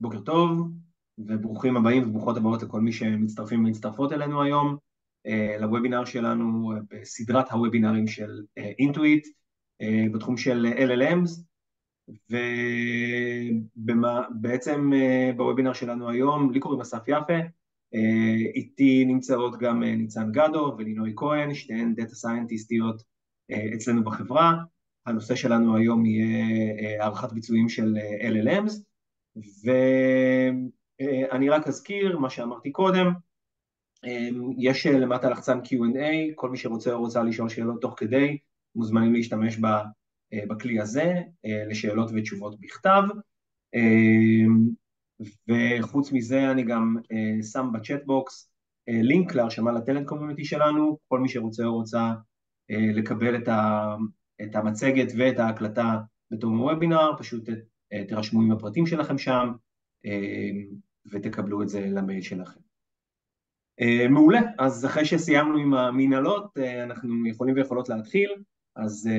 בוקר טוב, וברוכים הבאים וברוכות הבאות לכל מי שמצטרפים ומצטרפות אלינו היום לוובינר שלנו בסדרת הוובינרים של אינטואיט בתחום של LLMs, ובעצם בוובינר שלנו היום, לי קוראים אסף יפה, איתי נמצאות גם ניצן גדו ולינוי כהן, שתיהן דאטה סיינטיסטיות אצלנו בחברה. הנושא שלנו היום יהיה הערכת ביצועים של LLMs, ואני רק אזכיר מה שאמרתי קודם, יש למטה לחצן Q&A, כל מי שרוצה או רוצה לשאול שאלות תוך כדי, מוזמנים להשתמש בכלי הזה לשאלות ותשובות בכתב, וחוץ מזה אני גם שם בצ'אט בוקס לינק להרשמה לטלנט קומיוניטי שלנו, כל מי שרוצה או רוצה לקבל את המצגת ואת ההקלטה בתום הוובינר, פשוט תרשמו עם הפרטים שלכם שם ותקבלו את זה למייל שלכם. מעולה, אז אחרי שסיימנו עם המנהלות, אנחנו יכולים ויכולות להתחיל, אז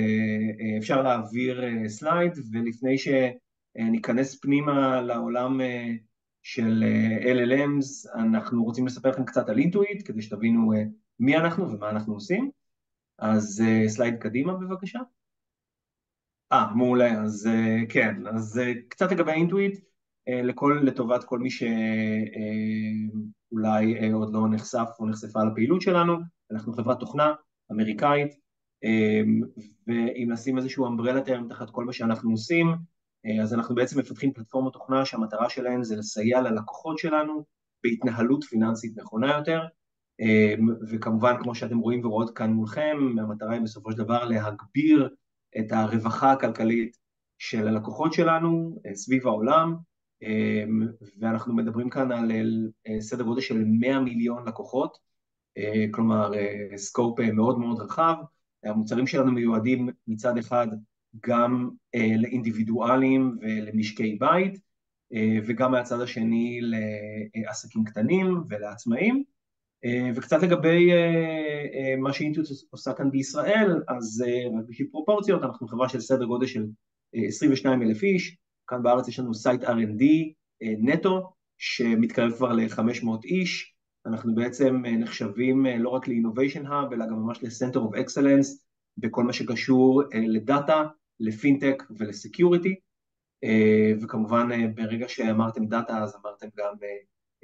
אפשר להעביר סלייד, ולפני שניכנס פנימה לעולם של LLMs, אנחנו רוצים לספר לכם קצת על אינטואיט, כדי שתבינו מי אנחנו ומה אנחנו עושים. אז סלייד קדימה בבקשה. מעולה, אז כן, אז קצת לגבי אינטואיט, לטובת כל מי שאולי עוד לא נחשף או נחשפה לפעילות שלנו, אנחנו חברת תוכנה אמריקאית, ואם נשים איזשהו umbrella term תחת כל מה שאנחנו עושים, אז אנחנו בעצם מפתחים פלטפורמות תוכנה שהמטרה שלהן זה לסייע ללקוחות שלנו בהתנהלות פיננסית נכונה יותר, וכמובן כמו שאתם רואים ורואות כאן מולכם, המטרה היא בסופו של דבר להגביר את הרווחה הכלכלית של הלקוחות שלנו סביב העולם, ואנחנו מדברים כאן על סדר גודל של 100 מיליון לקוחות, כלומר סקופ מאוד מאוד רחב. המוצרים שלנו מיועדים מצד אחד גם לאינדיבידואלים ולמשקי בית, וגם מהצד השני לעסקים קטנים ולעצמאים. וקצת לגבי מה שאינטואיט עושה כאן בישראל, אז רק בשביל פרופורציות, אנחנו חברה של סדר גודל של 22,000 איש, כאן בארץ יש לנו סייט R&D נטו, שמתקרב כבר ל-500 איש, אנחנו בעצם נחשבים לא רק ל-Innovation Hub, אלא גם ממש ל-Center of Excellence, בכל מה שקשור לדאטה, לפינטק ולסקיוריטי, וכמובן ברגע שאמרתם דאטה, אז אמרתם גם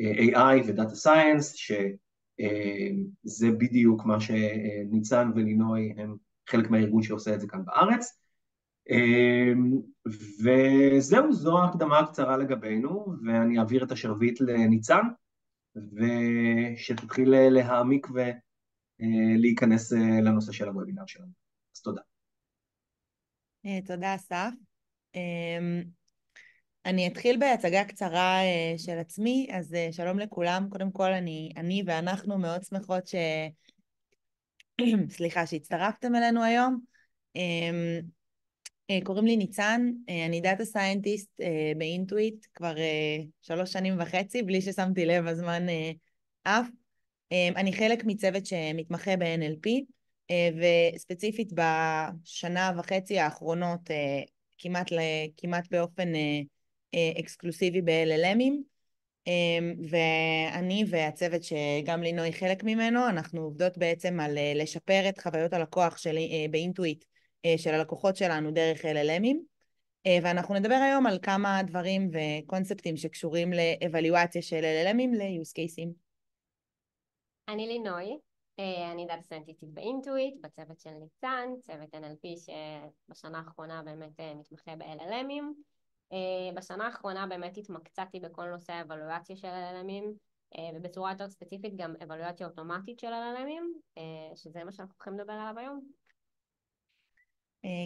AI ודאטה סייאנס, שזה בדיוק מה שניצן ולינוי הם חלק מהארגון שעושה את זה כאן בארץ. וזהו, זו ההקדמה הקצרה לגבינו, ואני אעביר את השרביט לניצן, ושתתחיל להעמיק ולהיכנס לנושא של הוובינר שלנו. אז תודה. תודה, אסף. אני אתחיל בהצגה קצרה של עצמי, אז שלום לכולם. קודם כל, אני ואנחנו מאוד שמחות שהצטרפתם אלינו היום. קוראים לי ניצן, אני דאטה סיינטיסט באינטואיט כבר 3.5 שנים, בלי ששמתי לב, הזמן עף. אני חלק מצוות שמתמחה ב-NLP, וספציפית בשנה וחצי האחרונות, כמעט באופן אקסקלוסיבי ב-LLMים, ואני והצוות שגם לינוי חלק ממנו, אנחנו עובדות בעצם על לשפר את חוויות הלקוח באינטואיט של הלקוחות שלנו דרך LLMים, ואנחנו נדבר היום על כמה דברים וקונספטים שקשורים לאבלואציה של LLMים ל-use cases. אני לינוי, אני דאטה סיינטיסטית באינטואיט, בצוות של ניצן, צוות NLP שבשנה האחרונה באמת מתמחה ב-LLMים. בשנה האחרונה באמת התמקצעתי בכל נושא האבלואציה של LLMים, ובצורה יותר ספציפית גם אבלואציה אוטומטית של LLMים, שזה מה שאנחנו הולכים לדבר עליו היום.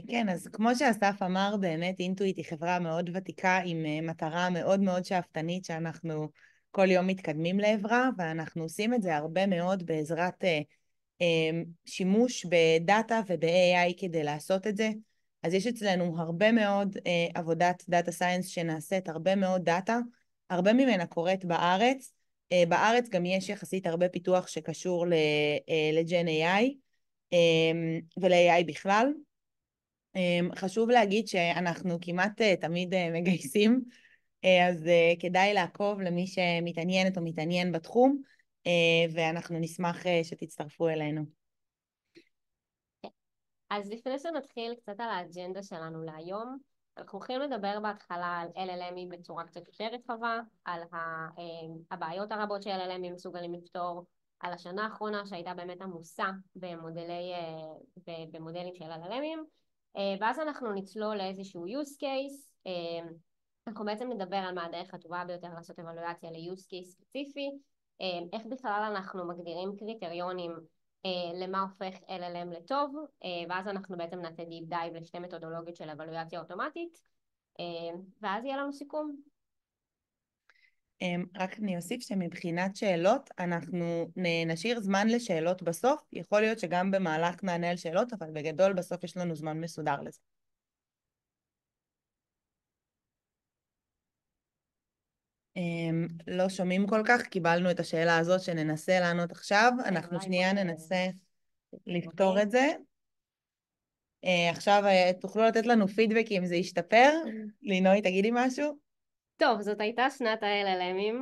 כן, אז כמו שאסף אמר, באמת אינטואיט היא חברה מאוד ותיקה עם מטרה מאוד מאוד שאפתנית שאנחנו כל יום מתקדמים לעברה, ואנחנו עושים את זה הרבה מאוד בעזרת שימוש בדאטה וב-AI כדי לעשות את זה. אז יש אצלנו הרבה מאוד עבודת דאטה סיינס שנעשית, הרבה מאוד דאטה, הרבה ממנה קורית בארץ. בארץ גם יש יחסית הרבה פיתוח שקשור לג'ן AI ול-AI בכלל. חשוב להגיד שאנחנו כמעט תמיד מגייסים אז כדאי לעקוב למי שמתעניינת או מתעניין בתחום, ואנחנו נשמח שתצטרפו אלינו. אז לפני שנתחיל קצת על האג'נדה שלנו להיום, אנחנו הולכים לדבר בהתחלה על LLMים בצורה קצת יותר רחבה, על הבעיות הרבות ש-LLMים מסוגלים לפתור, על השנה האחרונה שהייתה באמת עמוסה במודלים של LLMים, ואז אנחנו נצלול לאיזשהו use case. אנחנו בעצם נדבר על מה הדרך הטובה ביותר לעשות אבלואציה ל-use case ספציפי, איך בכלל אנחנו מגדירים קריטריונים למה הופך LLM לטוב, ואז אנחנו בעצם נעשה דיפ דייב לשתי מתודולוגיות של אבלואציה אוטומטית, ואז יהיה לנו סיכום. רק אני אוסיף שמבחינת שאלות, אנחנו נשאיר זמן לשאלות בסוף, יכול להיות שגם במהלך נענה על שאלות, אבל בגדול בסוף יש לנו זמן מסודר לזה. לא שומעים כל כך, קיבלנו את השאלה הזאת שננסה לענות עכשיו, אנחנו שנייה ננסה לפתור את זה. עכשיו תוכלו לתת לנו פידבק אם זה ישתפר. לינוי, תגידי משהו. טוב, זאת הייתה שנת ה-LLMים.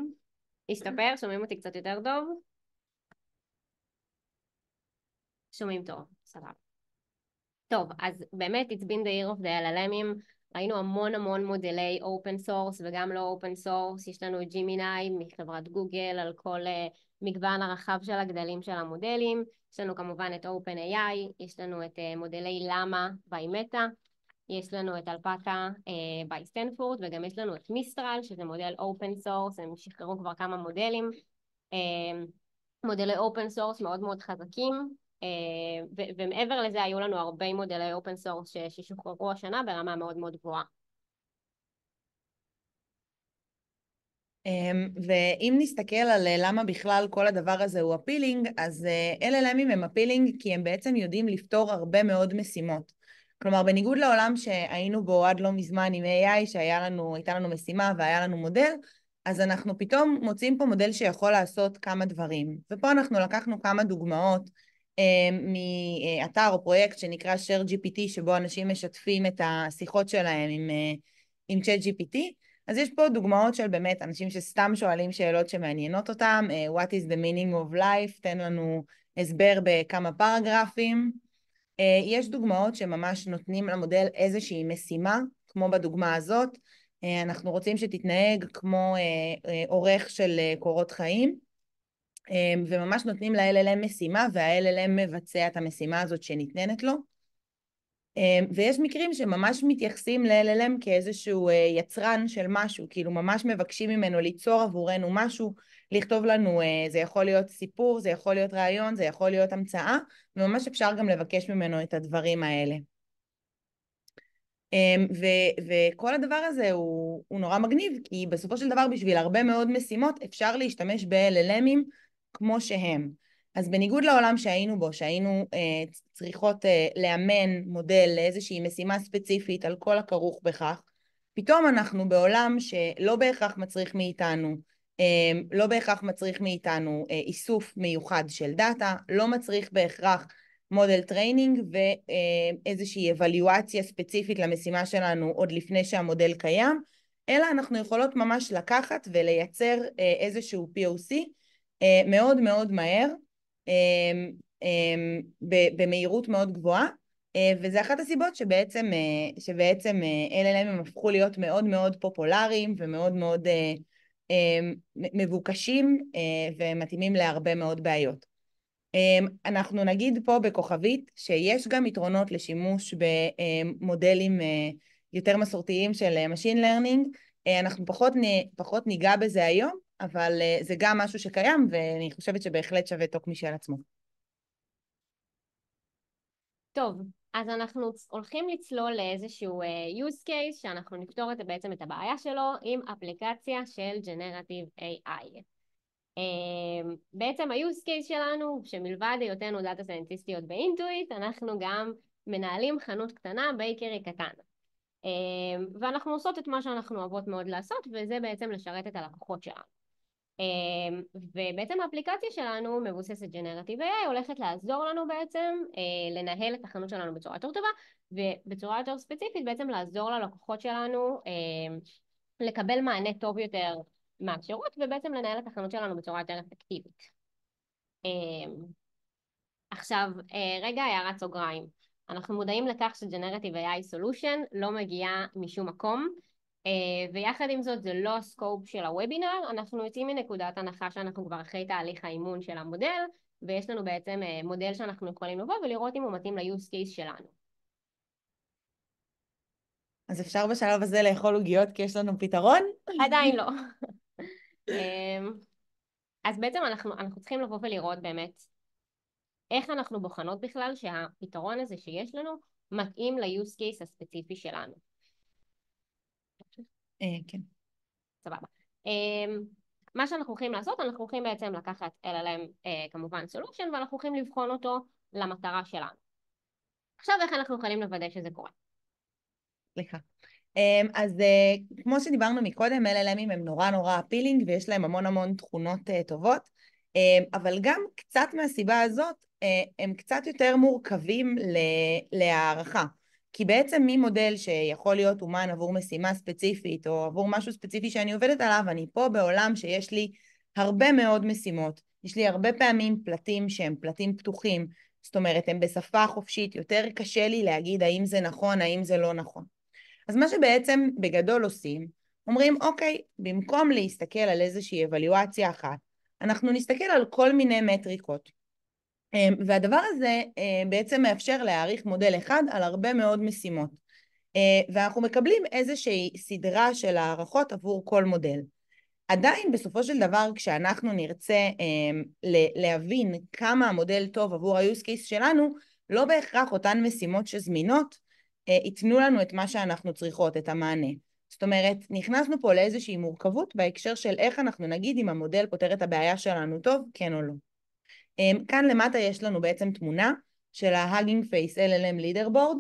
השתפר, שומעים אותי קצת יותר טוב? שומעים טוב, סבבה. טוב, אז באמת it's been the year of the LLMים, ראינו המון מודלי אופן סורס וגם לא אופן סורס, יש לנו את ג'ימיני מחברת גוגל על כל מגוון הרחב של הגדלים של המודלים, יש לנו כמובן את OpenAI, יש לנו את מודלי למה by מטא, יש לנו את אלפקה by סטנפורד, וגם יש לנו את מיסטרל שזה מודל אופן סורס, הם שחררו כבר כמה מודלים, מודלי אופן סורס מאוד חזקים, ומעבר לזה היו לנו הרבה מודלי אופן סורס ששוחררו השנה ברמה מאוד גבוהה. ואם נסתכל על למה בכלל כל הדבר הזה הוא אפילינג, אז LLMים הם אפילינג כי הם בעצם יודעים לפתור הרבה מאוד משימות. כלומר, בניגוד לעולם שהיינו בו עד לא מזמן עם AI, שהייתה לנו משימה והיה לנו מודל, אז אנחנו פתאום מוצאים פה מודל שיכול לעשות כמה דברים. ופה אנחנו לקחנו כמה דוגמאות מאתר או פרויקט שנקרא ShareGPT, שבו אנשים משתפים את השיחות שלהם עם ChatGPT. אז יש פה דוגמאות של באמת אנשים שסתם שואלים שאלות שמעניינות אותם, What is the meaning of life? תן לנו הסבר בכמה פרגרפים. יש דוגמאות שממש נותנים למודל איזושהי משימה, כמו בדוגמה הזאת, אנחנו רוצים שתתנהג כמו עורך של קורות חיים, וממש נותנים ל-LLM משימה, וה-LLM מבצע את המשימה הזאת שניתנת לו. ויש מקרים שממש מתייחסים ל-LLM כאיזשהו יצרן של משהו, כאילו ממש מבקשים ממנו ליצור עבורנו משהו, לכתוב לנו, זה יכול להיות סיפור, זה יכול להיות רעיון, זה יכול להיות המצאה, וממש אפשר גם לבקש ממנו את הדברים האלה. וכל הדבר הזה הוא נורא מגניב, כי בסופו של דבר בשביל הרבה מאוד משימות אפשר להשתמש ב-LLMים כמו שהם. אז בניגוד לעולם שהיינו בו, שהיינו צריכות לאמן מודל לאיזושהי משימה ספציפית על כל הכרוך בכך, פתאום אנחנו בעולם שלא בהכרח מצריך מאיתנו, איסוף מיוחד של דאטה, לא מצריך בהכרח מודל טריינינג ואיזושהי אבליואציה ספציפית למשימה שלנו עוד לפני שהמודל קיים, אלא אנחנו יכולות ממש לקחת ולייצר איזשהו POC מאוד מהר, במהירות מאוד גבוהה, וזה אחת הסיבות שבעצם LLM הם הפכו להיות מאוד פופולריים ומאוד מבוקשים ומתאימים להרבה מאוד בעיות. אנחנו נגיד פה בכוכבית שיש גם יתרונות לשימוש במודלים יותר מסורתיים של Machine Learning, אנחנו פחות ניגע בזה היום, אבל זה גם משהו שקיים, ואני חושבת שבהחלט שווה תוק משל עצמו. טוב, אז אנחנו הולכים לצלול לאיזשהו use case, שאנחנו נפתור בעצם את הבעיה שלו עם אפליקציה של Generative AI. בעצם ה-use case שלנו, שמלבד היותנו דאטה סיינטיסטיות באינטואיט, אנחנו גם מנהלים חנות קטנה, בייקרי קטן. ואנחנו עושות את מה שאנחנו אוהבות מאוד לעשות, וזה בעצם לשרת את הלקוחות שלנו. ובעצם האפליקציה שלנו מבוססת Generative AI, הולכת לעזור לנו בעצם לנהל את החנות שלנו בצורה יותר טובה, ובצורה יותר ספציפית בעצם לעזור ללקוחות שלנו לקבל מענה טוב יותר מהשירות, ובעצם לנהל את החנות שלנו בצורה יותר אפקטיבית. עכשיו, רגע הערת סוגריים. אנחנו מודעים לכך ש-Generative AI Solution לא מגיעה משום מקום, ויחד עם זאת זה לא הסקופ של הוובינר. אנחנו יוצאים מנקודת הנחה שאנחנו כבר אחרי תהליך האימון של המודל, ויש לנו בעצם מודל שאנחנו יכולים לבוא ולראות אם הוא מתאים ל-use case שלנו. אז אפשר בשלב הזה לאכול עוגיות כי יש לנו פתרון? עדיין לא. אז בעצם אנחנו צריכים לבוא ולראות באמת איך אנחנו בוחנות בכלל שהפתרון הזה שיש לנו מתאים ל-use case הספציפי שלנו. כן. סבבה. מה שאנחנו הולכים לעשות, אנחנו הולכים בעצם לקחת LLM כמובן solution, ואנחנו הולכים לבחון אותו למטרה שלנו. עכשיו איך אנחנו יכולים לוודא שזה קורה? סליחה. אז כמו שדיברנו מקודם, LLMים הם נורא אפילינג ויש להם המון תכונות טובות, אבל גם קצת מהסיבה הזאת הם קצת יותר מורכבים להערכה. כי בעצם ממודל שיכול להיות אומן עבור משימה ספציפית או עבור משהו ספציפי שאני עובדת עליו, אני פה בעולם שיש לי הרבה מאוד משימות. יש לי הרבה פעמים פלטים שהם פלטים פתוחים, זאת אומרת הם בשפה חופשית, יותר קשה לי להגיד האם זה נכון, האם זה לא נכון. אז מה שבעצם בגדול עושים, אומרים אוקיי, במקום להסתכל על איזושהי אבלואציה אחת, אנחנו נסתכל על כל מיני מטריקות. והדבר הזה בעצם מאפשר להעריך מודל אחד על הרבה מאוד משימות. ואנחנו מקבלים איזושהי סדרה של הערכות עבור כל מודל. עדיין בסופו של דבר כשאנחנו נרצה להבין כמה המודל טוב עבור ה-use case שלנו, לא בהכרח אותן משימות שזמינות ייתנו לנו את מה שאנחנו צריכות, את המענה. זאת אומרת, נכנסנו פה לאיזושהי מורכבות בהקשר של איך אנחנו נגיד אם המודל פותר את הבעיה שלנו טוב, כן או לא. כאן למטה יש לנו בעצם תמונה של ה-Hugging Face LLM Leaderboard.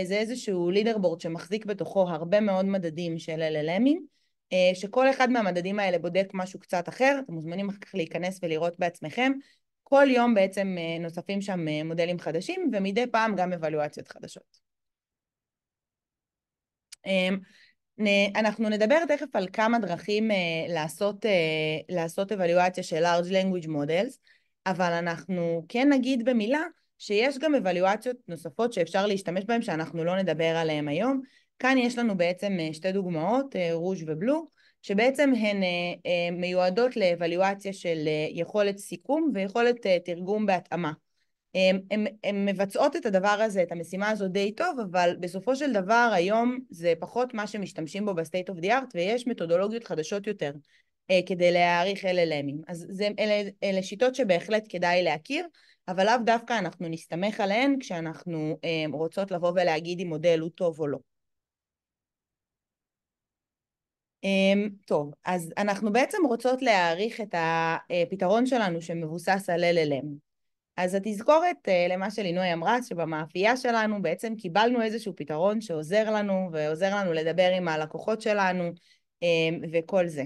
זה איזשהו לידרבורד שמחזיק בתוכו הרבה מאוד מדדים של LLMים, שכל אחד מהמדדים האלה בודק משהו קצת אחר. אתם מוזמנים אחר כך להיכנס ולראות בעצמכם. כל יום בעצם נוספים שם מודלים חדשים, ומדי פעם גם אבלואציות חדשות. אנחנו נדבר תכף על כמה דרכים לעשות אבלואציה של large language models, אבל אנחנו כן נגיד במילה שיש גם אבלואציות נוספות שאפשר להשתמש בהן שאנחנו לא נדבר עליהן היום. כאן יש לנו בעצם שתי דוגמאות, רוז' ובלו, שבעצם הן מיועדות לאבלואציה של יכולת סיכום ויכולת תרגום בהתאמה. הן מבצעות את הדבר הזה, את המשימה הזו די טוב, אבל בסופו של דבר היום זה פחות מה שמשתמשים בו ב-state of the art, ויש מתודולוגיות חדשות יותר כדי להעריך LLMים. אז אלה שיטות שבהחלט כדאי להכיר, אבל לאו דווקא אנחנו נסתמך עליהן כשאנחנו רוצות לבוא ולהגיד אם מודל הוא טוב או לא. טוב, אז אנחנו בעצם רוצות להעריך את הפתרון שלנו שמבוסס על LLM. אז התזכורת למה שלינוי אמרה, שבמאפייה שלנו בעצם קיבלנו איזשהו פתרון שעוזר לנו, ועוזר לנו לדבר עם הלקוחות שלנו וכל זה.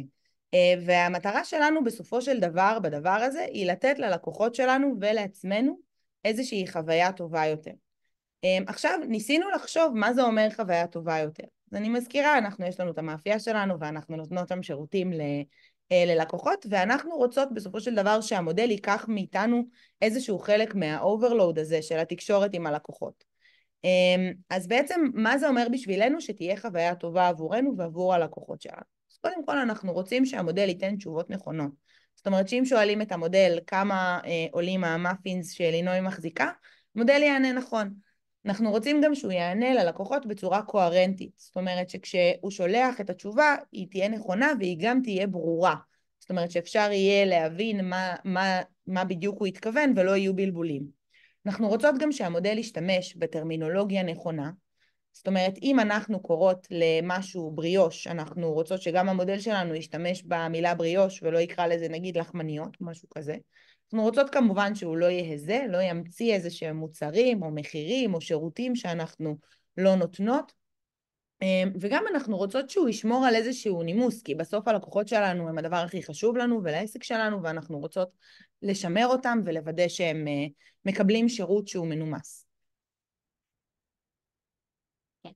והמטרה שלנו בסופו של דבר בדבר הזה היא לתת ללקוחות שלנו ולעצמנו איזושהי חוויה טובה יותר. עכשיו ניסינו לחשוב מה זה אומר חוויה טובה יותר. אז אני מזכירה, יש לנו את המאפייה שלנו ואנחנו נותנות שם שירותים ללקוחות, ואנחנו רוצות בסופו של דבר שהמודל ייקח מאיתנו איזשהו חלק מהאוברלואוד הזה של התקשורת עם הלקוחות. אז בעצם מה זה אומר בשבילנו שתהיה חוויה טובה עבורנו ועבור הלקוחות שלנו? אז קודם כל אנחנו רוצים שהמודל ייתן תשובות נכונות. זאת אומרת שאם שואלים את המודל כמה עולים המאפינס שלינוי מחזיקה, המודל יענה נכון. אנחנו רוצים גם שהוא יענה ללקוחות בצורה קוהרנטית, זאת אומרת שכשהוא שולח את התשובה היא תהיה נכונה והיא גם תהיה ברורה, זאת אומרת שאפשר יהיה להבין מה בדיוק הוא התכוון ולא יהיו בלבולים. אנחנו רוצות גם שהמודל ישתמש בטרמינולוגיה נכונה, זאת אומרת אם אנחנו קוראות למשהו בריאוש, אנחנו רוצות שגם המודל שלנו ישתמש במילה בריאוש ולא יקרא לזה נגיד לחמניות, משהו כזה. אנחנו רוצות כמובן שהוא לא יהזה, לא ימציא איזה שהם מוצרים או מחירים או שירותים שאנחנו לא נותנות, וגם אנחנו רוצות שהוא ישמור על איזשהו נימוס, כי בסוף הלקוחות שלנו הם הדבר הכי חשוב לנו ולעסק שלנו, ואנחנו רוצות לשמר אותם ולוודא שהם מקבלים שירות שהוא מנומס. כן,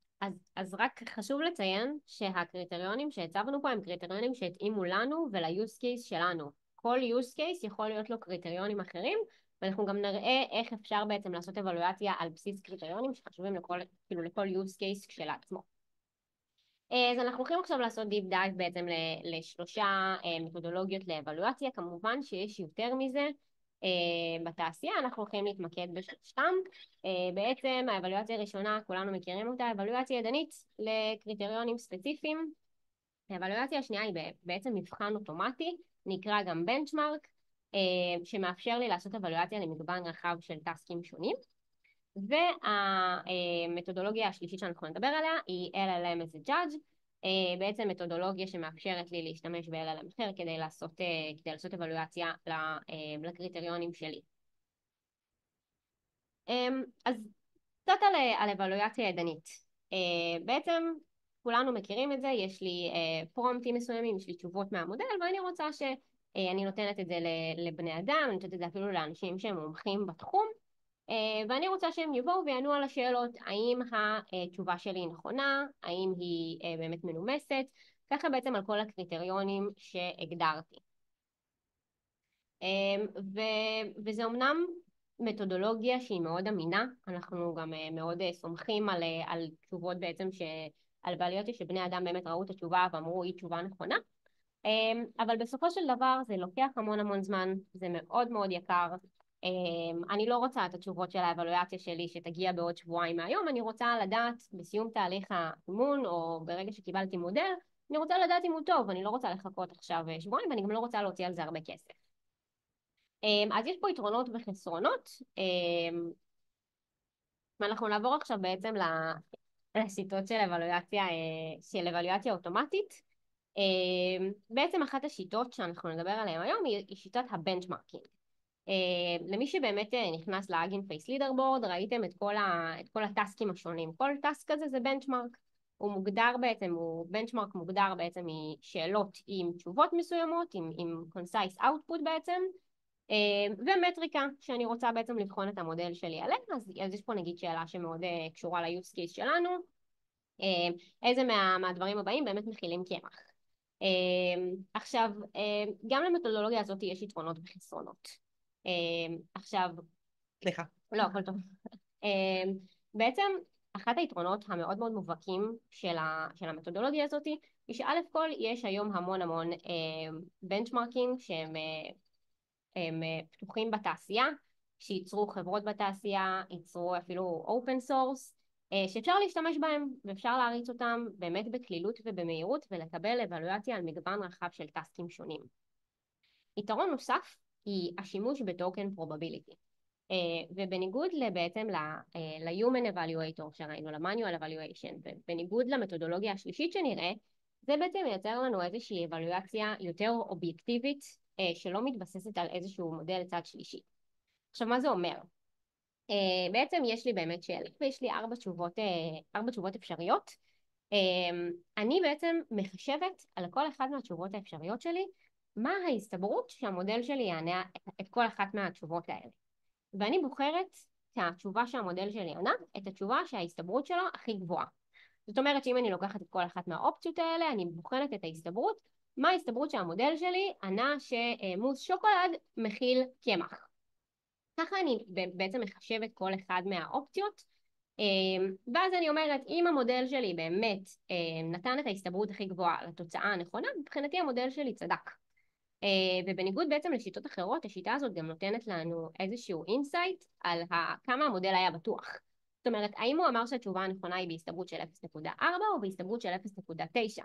אז רק חשוב לציין שהקריטריונים שהצבנו פה הם קריטריונים שהתאימו לנו ול-use case שלנו. כל use case יכול להיות לו קריטריונים אחרים, ואנחנו גם נראה איך אפשר בעצם לעשות אבלואציה על בסיס קריטריונים שחשובים לכל use case כשלעצמו. אז אנחנו הולכים עכשיו לעשות Deep Dive בעצם לשלושה מתודולוגיות לאבלואציה, כמובן שיש יותר מזה. בתעשייה אנחנו הולכים להתמקד בשלושתם. בעצם האבלואציה הראשונה, כולנו מכירים אותה, אבלואציה ידנית לקריטריונים ספציפיים. האבלואציה השנייה היא בעצם מבחן אוטומטי, נקרא גם בנצ'מרק, שמאפשר לי לעשות אבלואציה למגוון רחב של טסקים שונים. והמתודולוגיה השלישית שאנחנו נדבר עליה היא LLM as a judge, בעצם מתודולוגיה שמאפשרת לי להשתמש ב-LLM אחר כדי לעשות אבלואציה לקריטריונים שלי. אז קצת על אבלואציה ידנית. בעצם כולנו מכירים את זה, יש לי פרומפטים מסוימים, יש לי תשובות מהמודל, ואני רוצה שאני נותנת את זה לבני אדם, אני נותנת את זה אפילו לאנשים שהם מומחים בתחום, ואני רוצה שהם יבואו ויענו על השאלות, האם התשובה שלי נכונה, האם היא באמת מנומסת, ככה בעצם על כל הקריטריונים שהגדרתי. וזה אמנם מתודולוגיה שהיא מאוד אמינה, אנחנו גם מאוד סומכים על תשובות בעצם על אבלואציה שבני אדם באמת ראו את התשובה ואמרו היא תשובה נכונה, אבל בסופו של דבר זה לוקח המון זמן, זה מאוד מאוד יקר. אני לא רוצה את התשובות של האבלואציה שלי שתגיע בעוד שבועיים מהיום, אני רוצה לדעת בסיום תהליך האימון או ברגע שקיבלתי מודל, אני רוצה לדעת אם הוא טוב, אני לא רוצה לחכות עכשיו שבועיים ואני גם לא רוצה להוציא על זה הרבה כסף. אז יש פה יתרונות וחסרונות, ואנחנו נעבור עכשיו בעצם לשיטות של אבלואציה אוטומטית. בעצם אחת השיטות שאנחנו נדבר עליהן היום היא שיטת הבנצ'מרקינג. למי שבאמת נכנס ל-Hugging Face Leaderboard, ראיתם את כל הטסקים השונים. כל טסק כזה זה בנצ'מרק. בנצ'מרק מוגדר בעצם משאלות עם תשובות מסוימות, עם concise output בעצם, ומטריקה שאני רוצה בעצם לבחון את המודל שלי עליה. אז יש פה נגיד שאלה שמאוד קשורה ל-use case שלנו. איזה מהדברים הבאים באמת מכילים קמח. עכשיו, גם למתודולוגיה הזאת יש יתרונות וחסרונות. עכשיו, סליחה. לא, הכל טוב. בעצם אחת היתרונות המאוד מאוד מובהקים של המתודולוגיה הזאת היא שא' כל יש היום המון בנצ'מרקינג שהם פתוחים בתעשייה, שייצרו חברות בתעשייה, ייצרו אפילו open source, שאפשר להשתמש בהם ואפשר להריץ אותם באמת בקלילות ובמהירות ולקבל אבלואציה על מגוון רחב של טסקים שונים. יתרון נוסף היא השימוש בטוקן probability, ובניגוד בעצם ל-human evaluator שראינו, ל-manual evaluation, ובניגוד למתודולוגיה השלישית שנראה, זה בעצם מייצר לנו איזושהי אבלואציה יותר אובייקטיבית שלא מתבססת על איזשהו מודל צד שלישי. עכשיו מה זה אומר? בעצם יש לי באמת שאלה ויש לי 4 תשובות אפשריות. אני בעצם מחשבת על כל אחת מהתשובות האפשריות שלי מה ההסתברות שהמודל שלי יענה את כל אחת מהתשובות האלה, ואני בוחרת את התשובה שהמודל שלי ענה, את התשובה שההסתברות שלו הכי גבוהה. זאת אומרת שאם אני לוקחת את כל אחת מהאופציות האלה, אני בוחנת את ההסתברות, מה ההסתברות שהמודל שלי ענה שמוס שוקולד מכיל קמח. ככה אני בעצם מחשבת כל אחד מהאופציות, ואז אני אומרת, אם המודל שלי באמת נתן את ההסתברות הכי גבוהה לתוצאה הנכונה, מבחינתי המודל שלי צדק. ובניגוד בעצם לשיטות אחרות, השיטה הזאת גם נותנת לנו איזשהו אינסייט על כמה המודל היה בטוח. זאת אומרת, האם הוא אמר שהתשובה הנכונה היא בהסתברות של 0.4 או בהסתברות של 0.9.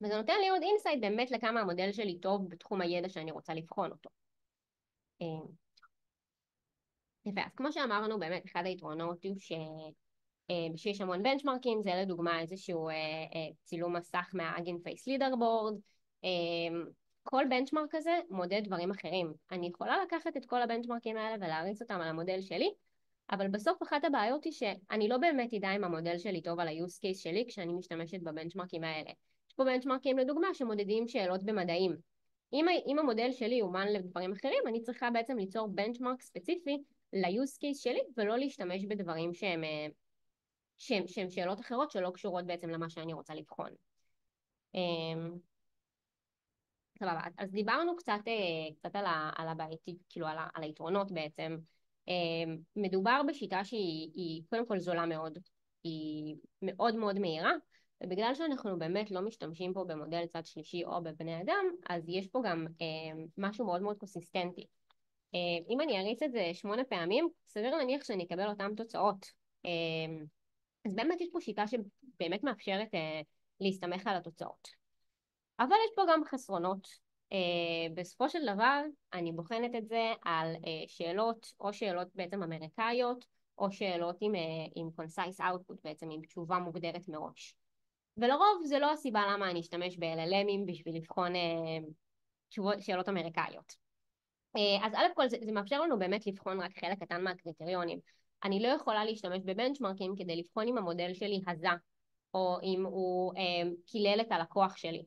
וזה נותן לי עוד אינסייט באמת לכמה המודל שלי טוב בתחום הידע שאני רוצה לבחון אותו. יפה, אז כמו שאמרנו, באמת אחד היתרונות הוא שיש המון בנצ'מרקים, זה לדוגמה איזשהו צילום מסך מה-Hugging Face Leaderboard. כל בנצ'מרק כזה מודד דברים אחרים. אני יכולה לקחת את כל הבנצ'מרקים האלה ולהריץ אותם על המודל שלי, אבל בסוף אחת הבעיות היא שאני לא באמת אדע אם המודל שלי טוב על ה-use case שלי כשאני משתמשת בבנצ'מרקים האלה. יש פה בנצ'מרקים לדוגמה שמודדים שאלות במדעים. אם המודל שלי אומן לדברים אחרים, אני צריכה בעצם ליצור בנצ'מרק ספציפי ל-use case שלי ולא להשתמש בדברים שהם שהן שאלות אחרות שלא קשורות בעצם למה שאני רוצה לבחון. סבבה, אז דיברנו קצת על הבעייתי, כאילו על היתרונות בעצם. מדובר בשיטה שהיא קודם כל זולה מאוד, היא מאוד מאוד מהירה, ובגלל שאנחנו באמת לא משתמשים פה במודל צד שלישי או בבני אדם, אז יש פה גם משהו מאוד מאוד קונסיסטנטי. אם אני אריץ את זה 8 פעמים, סביר להניח שאני אקבל אותן תוצאות. אז באמת יש פה שיטה שבאמת מאפשרת להסתמך על התוצאות. אבל יש פה גם חסרונות. בסופו של דבר אני בוחנת את זה על שאלות, או שאלות בעצם אמריקאיות, או שאלות עם concise output, בעצם עם תשובה מוגדרת מראש. ולרוב זה לא הסיבה למה אני אשתמש ב-LLMים בשביל לבחון שאלות אמריקאיות. אז א' כל זה מאפשר לנו באמת לבחון רק חלק קטן מהקריטריונים. אני לא יכולה להשתמש בבנצ'מרקים כדי לבחון אם המודל שלי הזה, או אם הוא קילל את הלקוח שלי.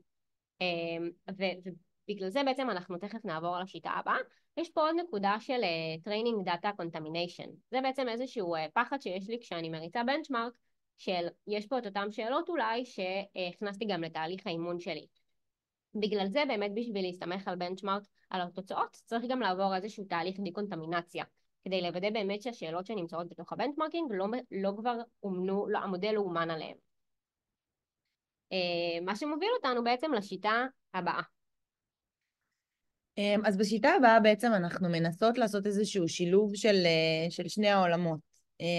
ובגלל זה בעצם אנחנו תכף נעבור על השיטה הבאה. יש פה עוד נקודה של Training Data Contamination. זה בעצם איזשהו פחד שיש לי כשאני מריצה בנצ'מרק, של יש פה את אותם שאלות אולי שהכנסתי גם לתהליך האימון שלי. בגלל זה באמת בשביל להסתמך על בנצ'מרק, על התוצאות, צריך גם לעבור איזשהו תהליך דיקונטמינציה, כדי לוודא באמת שהשאלות שנמצאות בתוך הבנצ'מרקינג לא כבר אומנו, לא, המודל לא אומן עליהם. מה שמוביל אותנו בעצם לשיטה הבאה. אז בשיטה הבאה בעצם אנחנו מנסות לעשות איזשהו שילוב של שני העולמות.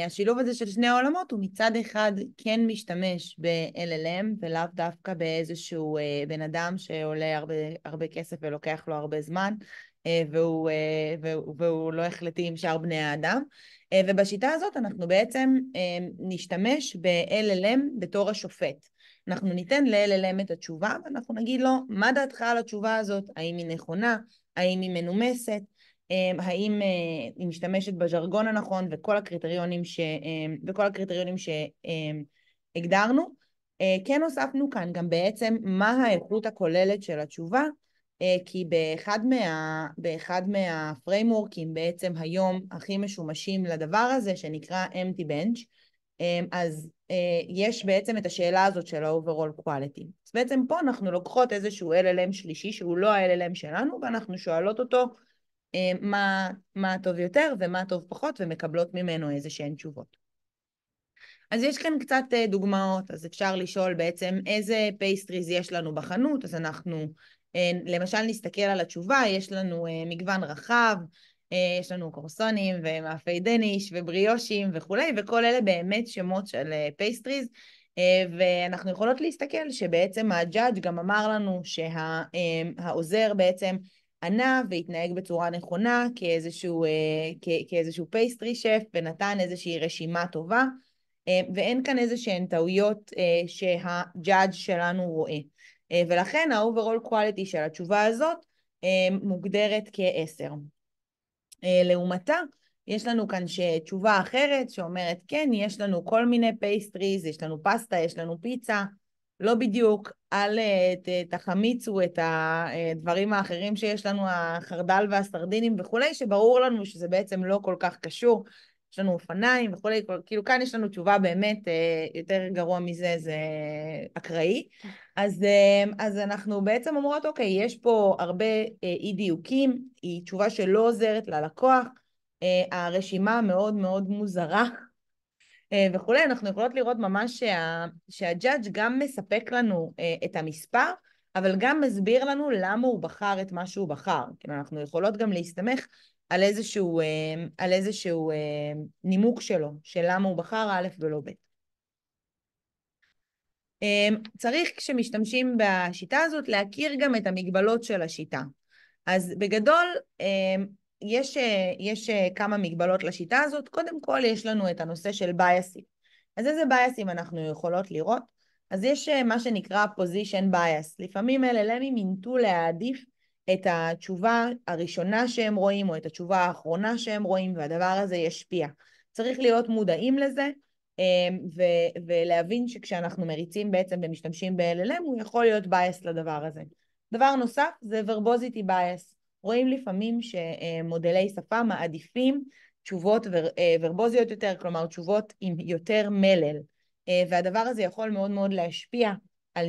השילוב הזה של שני העולמות הוא מצד אחד כן משתמש ב-LLM ולאו דווקא באיזשהו בן אדם שעולה הרבה כסף ולוקח לו הרבה זמן והוא לא החלטי עם שאר בני האדם. ובשיטה הזאת אנחנו בעצם נשתמש ב-LLM בתור השופט. אנחנו ניתן ל-LLM את התשובה ואנחנו נגיד לו מה דעתך על התשובה הזאת, האם היא נכונה, האם היא מנומסת, האם היא משתמשת בז'רגון הנכון וכל הקריטריונים שהגדרנו. כן הוספנו כאן גם בעצם מה האיכות הכוללת של התשובה, כי באחד מהפריימורקים בעצם היום הכי משומשים לדבר הזה שנקרא empty bench, אז יש בעצם את השאלה הזאת של ה-overall quality. אז בעצם פה אנחנו לוקחות איזשהו LLM שלישי שהוא לא ה-LLM שלנו ואנחנו שואלות אותו מה טוב יותר ומה טוב פחות ומקבלות ממנו איזשהן תשובות. אז יש כאן קצת דוגמאות, אז אפשר לשאול בעצם איזה פייסטריז יש לנו בחנות, אז אנחנו למשל נסתכל על התשובה, יש לנו מגוון רחב, יש לנו קורסונים ומאפי דניש ובריאושים וכולי, וכל אלה באמת שמות של פייסטריז, ואנחנו יכולות להסתכל שבעצם הג'אדג' גם אמר לנו שהעוזר בעצם ענה והתנהג בצורה נכונה כאיזשהו פייסטרי שף ונתן איזושהי רשימה טובה, ואין כאן איזשהן טעויות שהג'אדג' שלנו רואה. ולכן ה-overall quality של התשובה הזאת מוגדרת כ-10. לעומתה, יש לנו כאן תשובה אחרת שאומרת, כן, יש לנו כל מיני פייסטריז, יש לנו פסטה, יש לנו פיצה, לא בדיוק, אל תחמיצו את הדברים האחרים שיש לנו, החרדל והסרדינים וכולי, שברור לנו שזה בעצם לא כל כך קשור, יש לנו אופניים וכולי, כאילו כאן יש לנו תשובה באמת יותר גרוע מזה, זה אקראי. אז אנחנו בעצם אומרות, אוקיי, יש פה הרבה אי דיוקים, היא תשובה שלא עוזרת ללקוח, הרשימה מאוד מאוד מוזרה וכולי. אנחנו יכולות לראות ממש שהג'אדג' גם מספק לנו את המספר, אבל גם מסביר לנו למה הוא בחר את מה שהוא בחר. כאילו אנחנו יכולות גם להסתמך על איזשהו נימוק שלו, של למה הוא בחר א' ולא ב'. צריך כשמשתמשים בשיטה הזאת להכיר גם את המגבלות של השיטה. אז בגדול יש כמה מגבלות לשיטה הזאת. קודם כל יש לנו את הנושא של בייסים. אז איזה בייסים אנחנו יכולות לראות? אז יש מה שנקרא position bias. לפעמים LLMים ינטו להעדיף את התשובה הראשונה שהם רואים או את התשובה האחרונה שהם רואים, והדבר הזה ישפיע. צריך להיות מודעים לזה ולהבין שכשאנחנו מריצים בעצם ומשתמשים ב-LLM הוא יכול להיות בייס לדבר הזה. דבר נוסף זה verbosity bias. רואים לפעמים שמודלי שפה מעדיפים תשובות ורבוזיות יותר, כלומר תשובות עם יותר מלל. והדבר הזה יכול מאוד מאוד להשפיע על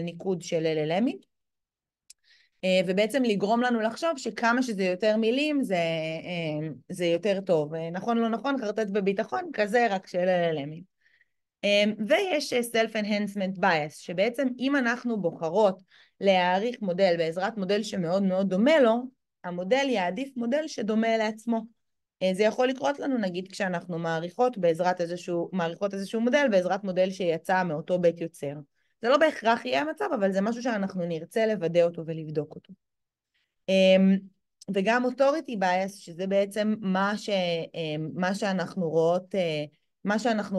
ניקוד של LLMים, ובעצם לגרום לנו לחשוב שכמה שזה יותר מילים זה יותר טוב. נכון, לא נכון, חרטט בביטחון, כזה רק של LLMים. ויש self-enhancement bias, שבעצם אם אנחנו בוחרות להעריך מודל בעזרת מודל שמאוד מאוד דומה לו, המודל יעדיף מודל שדומה לעצמו. זה יכול לקרות לנו, נגיד, כשאנחנו מעריכות איזשהו מודל בעזרת מודל שיצא מאותו בית יוצר. זה לא בהכרח יהיה המצב, אבל זה משהו שאנחנו נרצה לוודא אותו ולבדוק אותו. וגם authority bias, שזה בעצם מה שאנחנו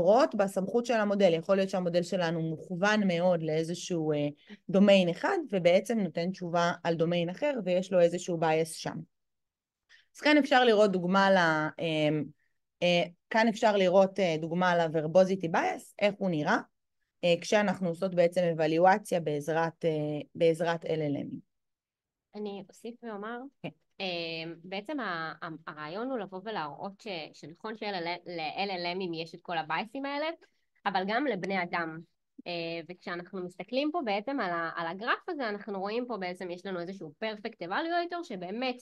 רואות בסמכות של המודל. יכול להיות שהמודל שלנו מוכוון מאוד לאיזשהו דומיין אחד, ובעצם נותן תשובה על דומיין אחר, ויש לו איזשהו bias שם. אז כאן אפשר לראות דוגמה ל-verbosity bias, איך הוא נראה, כשאנחנו עושות בעצם אבליואציה בעזרת LLM. אני אוסיף ואומר, בעצם הרעיון הוא לבוא ולהראות שנכון של-LLMים יש את כל הבייסים האלה, אבל גם לבני אדם. וכשאנחנו מסתכלים פה בעצם על הגרף הזה, אנחנו רואים פה בעצם יש לנו איזשהו perfect evaluator שבאמת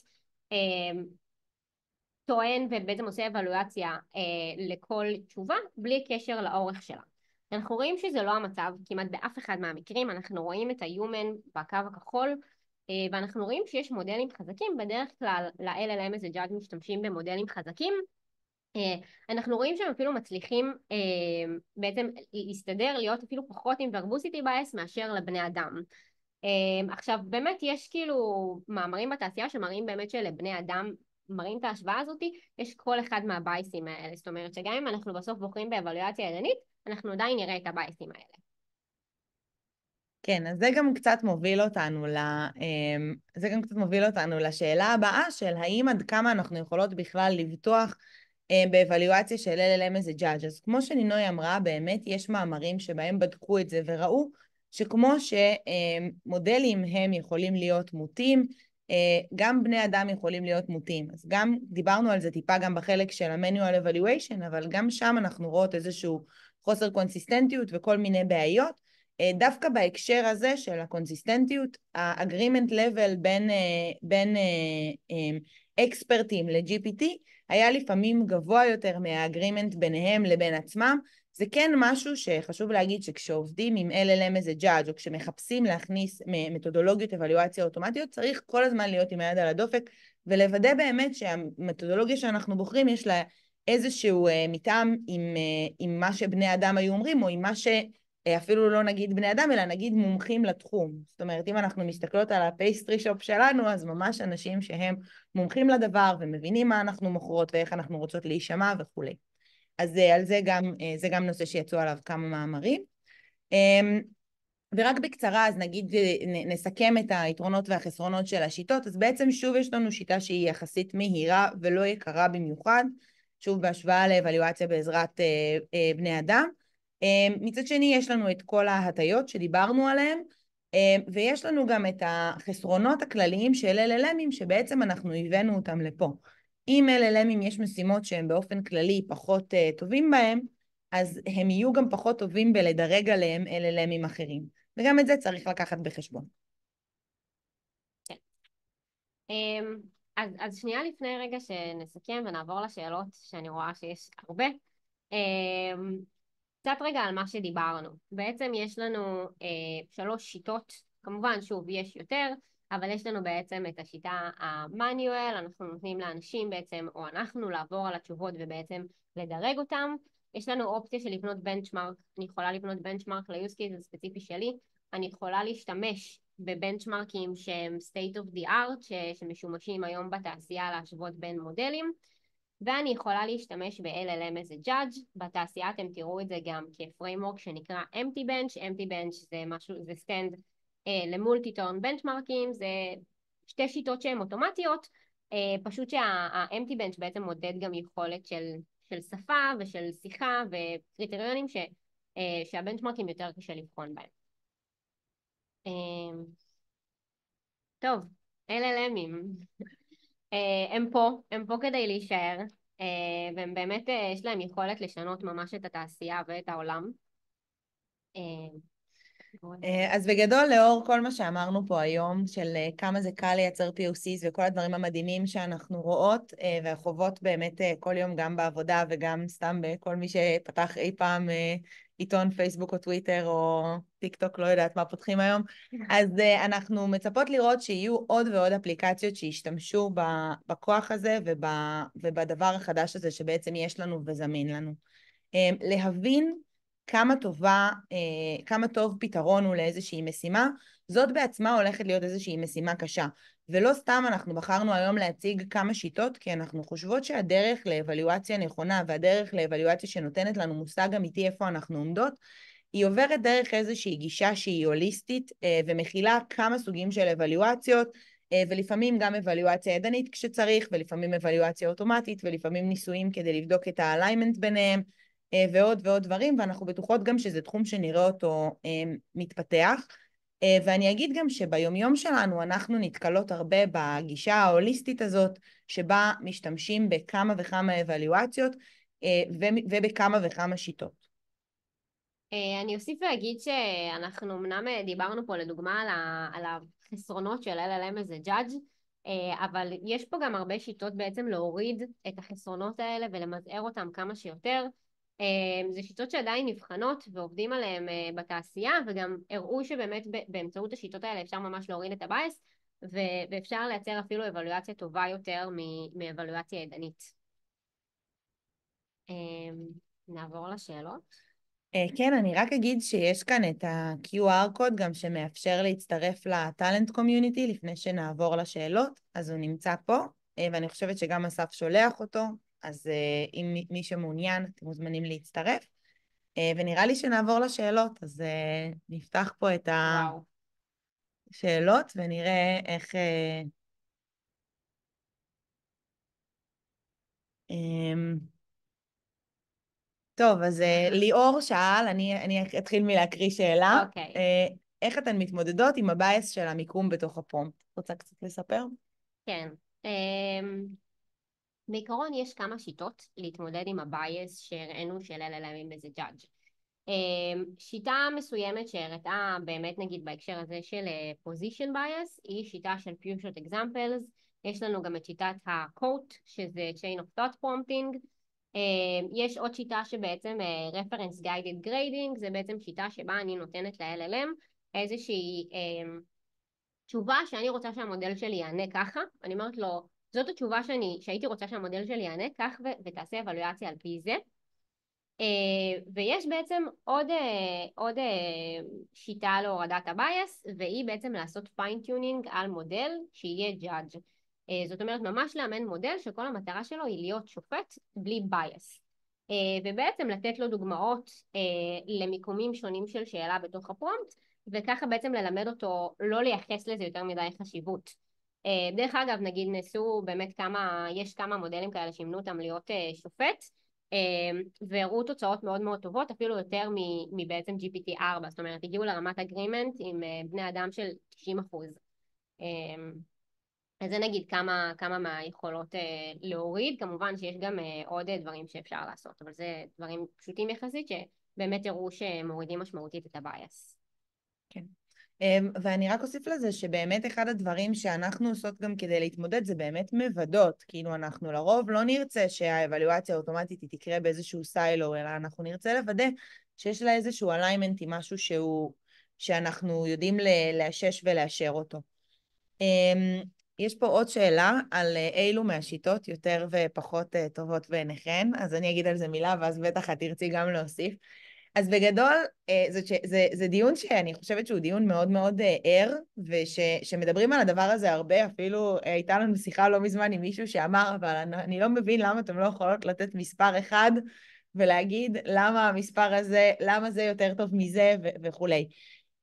טוען ובעצם עושה אבלואציה לכל תשובה בלי קשר לאורך שלה. אנחנו רואים שזה לא המצב כמעט באף אחד מהמקרים. אנחנו רואים את ה-human בקו הכחול, ואנחנו רואים שיש מודלים חזקים. בדרך כלל ל-LLM הזה judge משתמשים במודלים חזקים. אנחנו רואים שהם אפילו מצליחים בעצם להסתדר, להיות אפילו פחות עם verbosity bias מאשר לבני אדם. עכשיו באמת יש כאילו מאמרים בתעשייה שמראים באמת שלבני אדם מראים את ההשוואה הזאת, יש כל אחד מהבייסים האלה. זאת אומרת שגם אם אנחנו בסוף בוחרים באבלואציה ידנית, אנחנו עדיין נראה את הבייסים האלה. כן, אז זה גם קצת מוביל אותנו לשאלה הבאה של האם עד כמה אנחנו יכולות בכלל לבטוח באבלואציה של LLM as a judge. אז כמו שנינוי אמרה, באמת יש מאמרים שבהם בדקו את זה וראו שכמו שמודלים הם יכולים להיות מוטים, גם בני אדם יכולים להיות מוטים. אז גם דיברנו על זה טיפה גם בחלק של ה-manual evaluation, אבל גם שם אנחנו רואות איזשהו חוסר קונסיסטנטיות וכל מיני בעיות. דווקא בהקשר הזה של הקונסיסטנטיות, ה-agreement level בין אקספרטים ל-GPT היה לפעמים גבוה יותר מה-agreement ביניהם לבין עצמם. זה כן משהו שחשוב להגיד שכשעובדים עם LLM as a judge, או כשמחפשים להכניס מתודולוגיות אבלואציה אוטומטיות, צריך כל הזמן להיות עם היד על הדופק, ולוודא באמת שהמתודולוגיה שאנחנו בוחרים יש לה איזשהו מטעם עם מה שבני אדם היו אומרים, או עם מה אפילו לא נגיד בני אדם, אלא נגיד מומחים לתחום. זאת אומרת, אם אנחנו מסתכלות על הפייסטרי שופ שלנו, אז ממש אנשים שהם מומחים לדבר ומבינים מה אנחנו מוכרות ואיך אנחנו רוצות להישמע וכו'. אז על זה גם נושא שיצאו עליו כמה מאמרים. ורק בקצרה, אז נגיד נסכם את היתרונות והחסרונות של השיטות. אז בעצם שוב יש לנו שיטה שהיא יחסית מהירה ולא יקרה במיוחד, שוב בהשוואה לאבלואציה בעזרת בני אדם. מצד שני יש לנו את כל ההטיות שדיברנו עליהן, ויש לנו גם את החסרונות הכלליים של LLMים שבעצם אנחנו הבאנו אותם לפה. אם LLMים יש משימות שהם באופן כללי פחות טובים בהם, אז הם יהיו גם פחות טובים בלדרג עליהם LLMים אחרים. וגם את זה צריך לקחת בחשבון. כן. אז שנייה לפני רגע שנסכם ונעבור לשאלות שאני רואה שיש הרבה. קצת רגע על מה שדיברנו. בעצם יש לנו 3 שיטות, כמובן שוב יש יותר, אבל יש לנו בעצם את השיטה המניואל, אנחנו נותנים לאנשים בעצם, או אנחנו לעבור על התשובות ובעצם לדרג אותם. יש לנו אופציה של לבנות בנצ'מרק, אני יכולה לבנות בנצ'מרק ל-use case הספציפי שלי, אני יכולה להשתמש בבנצ'מרקים שהם state of the art, שמשומשים היום בתעשייה להשוות בין מודלים, ואני יכולה להשתמש ב-LLM as a judge. בתעשייה אתם תראו את זה גם כפריימורק שנקרא empty bench. empty bench זה משהו, זה סטנד למולטי-טורן בנצ'מרקים, זה 2 שיטות שהן אוטומטיות, פשוט שה-empty bench בעצם מודד גם יכולת של שפה ושל שיחה וקריטריונים שהבנצ'מרקים יותר קשה לבחון בהם. טוב, LLMים. הם פה כדי להישאר. והם באמת, יש להם יכולת לשנות ממש את התעשייה ואת העולם. אז בגדול, לאור כל מה שאמרנו פה היום, של כמה זה קל לייצר POCs וכל הדברים המדהימים שאנחנו רואות והחובות באמת כל יום גם בעבודה וגם סתם בכל מי שפתח אי פעם עיתון פייסבוק או טוויטר או טיק טוק, לא יודעת מה פותחים היום, אז אנחנו מצפות לראות שיהיו עוד ועוד אפליקציות שישתמשו בכוח הזה ובדבר החדש הזה שבעצם יש לנו וזמין לנו. להבין כמה טוב פתרון הוא לאיזושהי משימה, זאת בעצמה הולכת להיות איזושהי משימה קשה. ולא סתם אנחנו בחרנו היום להציג כמה שיטות, כי אנחנו חושבות שהדרך לאבלואציה נכונה והדרך לאבלואציה שנותנת לנו מושג אמיתי איפה אנחנו עומדות, היא עוברת דרך איזושהי גישה שהיא הוליסטית ומכילה כמה סוגים של אבלואציות, ולפעמים גם אבלואציה ידנית כשצריך, ולפעמים אבלואציה אוטומטית, ולפעמים ניסויים כדי לבדוק את האליימנט ביניהם, ועוד ועוד דברים, ואנחנו בטוחות גם שזה תחום שנראה אותו מתפתח. ואני אגיד גם שביומיום שלנו אנחנו נתקלות הרבה בגישה ההוליסטית הזאת, שבה משתמשים בכמה וכמה אבלואציות ובכמה וכמה שיטות. אני אוסיף ואגיד שאנחנו אמנם דיברנו פה לדוגמה על החסרונות של LLM as a judge, אבל יש פה גם הרבה שיטות בעצם להוריד את החסרונות האלה ולמזער אותם כמה שיותר. זה שיטות שעדיין נבחנות ועובדים עליהן בתעשייה, וגם הראו שבאמת באמצעות השיטות האלה אפשר ממש להוריד את הבייס, ואפשר לייצר אפילו אבלואציה טובה יותר מאבלואציה ידנית. נעבור לשאלות. כן, אני רק אגיד שיש כאן את ה-QR קוד גם שמאפשר להצטרף לטלנט קומיוניטי לפני שנעבור לשאלות, אז הוא נמצא פה, ואני חושבת שגם אסף שולח אותו, אז אם מי שמעוניין, אתם מוזמנים להצטרף. ונראה לי שנעבור לשאלות, אז נפתח פה את השאלות ונראה איך... טוב, אז ליאור שאל, אני אתחיל מלהקריא שאלה. אוקיי. איך אתן מתמודדות עם הבייס של המיקום בתוך הפרומפט? רוצה קצת לספר? כן. בעיקרון יש כמה שיטות להתמודד עם הבייס שהראינו של LLM as a judge. שיטה מסוימת שהראתה באמת נגיד בהקשר הזה של position bias היא שיטה של pure shot examples. יש לנו גם את שיטת ה-quote שזה chain of thought prompting. יש עוד שיטה שבעצם reference guided grading, זה בעצם שיטה שבה אני נותנת ל-LLM איזושהי תשובה שאני רוצה שהמודל שלי יענה ככה, אני אומרת לו זאת התשובה שהייתי רוצה שהמודל שלי יענה כך ותעשה אבלואציה על פי זה. ויש בעצם עוד שיטה להורדת הבייס, והיא בעצם לעשות פיינטיונינג על מודל שיהיה judge. זאת אומרת ממש לאמן מודל שכל המטרה שלו היא להיות שופט בלי בייס. ובעצם לתת לו דוגמאות למיקומים שונים של שאלה בתוך הפרומפט, וככה בעצם ללמד אותו לא לייחס לזה יותר מדי חשיבות. דרך אגב, נגיד נסו באמת יש כמה מודלים כאלה שימנו אותם להיות שופט, והראו תוצאות מאוד מאוד טובות, אפילו יותר מבעצם GPT-4, זאת אומרת, הגיעו לרמת אגרימנט עם בני אדם של 90%. אז זה נגיד כמה מהיכולות להוריד, כמובן שיש גם עוד דברים שאפשר לעשות, אבל זה דברים פשוטים יחסית שבאמת הראו שמורידים משמעותית את הבייס. כן. ואני רק אוסיף לזה שבאמת אחד הדברים שאנחנו עושות גם כדי להתמודד זה באמת מבדות, כאילו אנחנו לרוב לא נרצה שהאבלואציה האוטומטית היא תקרה באיזשהו סיילו, אלא אנחנו נרצה לוודא שיש לה איזשהו אליימנט עם משהו שאנחנו יודעים לאשש ולאשר אותו. יש פה עוד שאלה על אילו מהשיטות יותר ופחות טובות בעיניכן, אז אני אגיד על זה מילה ואז בטח את תרצי גם להוסיף. אז בגדול, זה דיון שאני חושבת שהוא דיון מאוד מאוד ער, ושמדברים על הדבר הזה הרבה, אפילו הייתה לנו שיחה לא מזמן עם מישהו שאמר, אבל אני לא מבין למה אתם לא יכולות לתת מספר אחד, ולהגיד למה המספר הזה, למה זה יותר טוב מזה וכולי.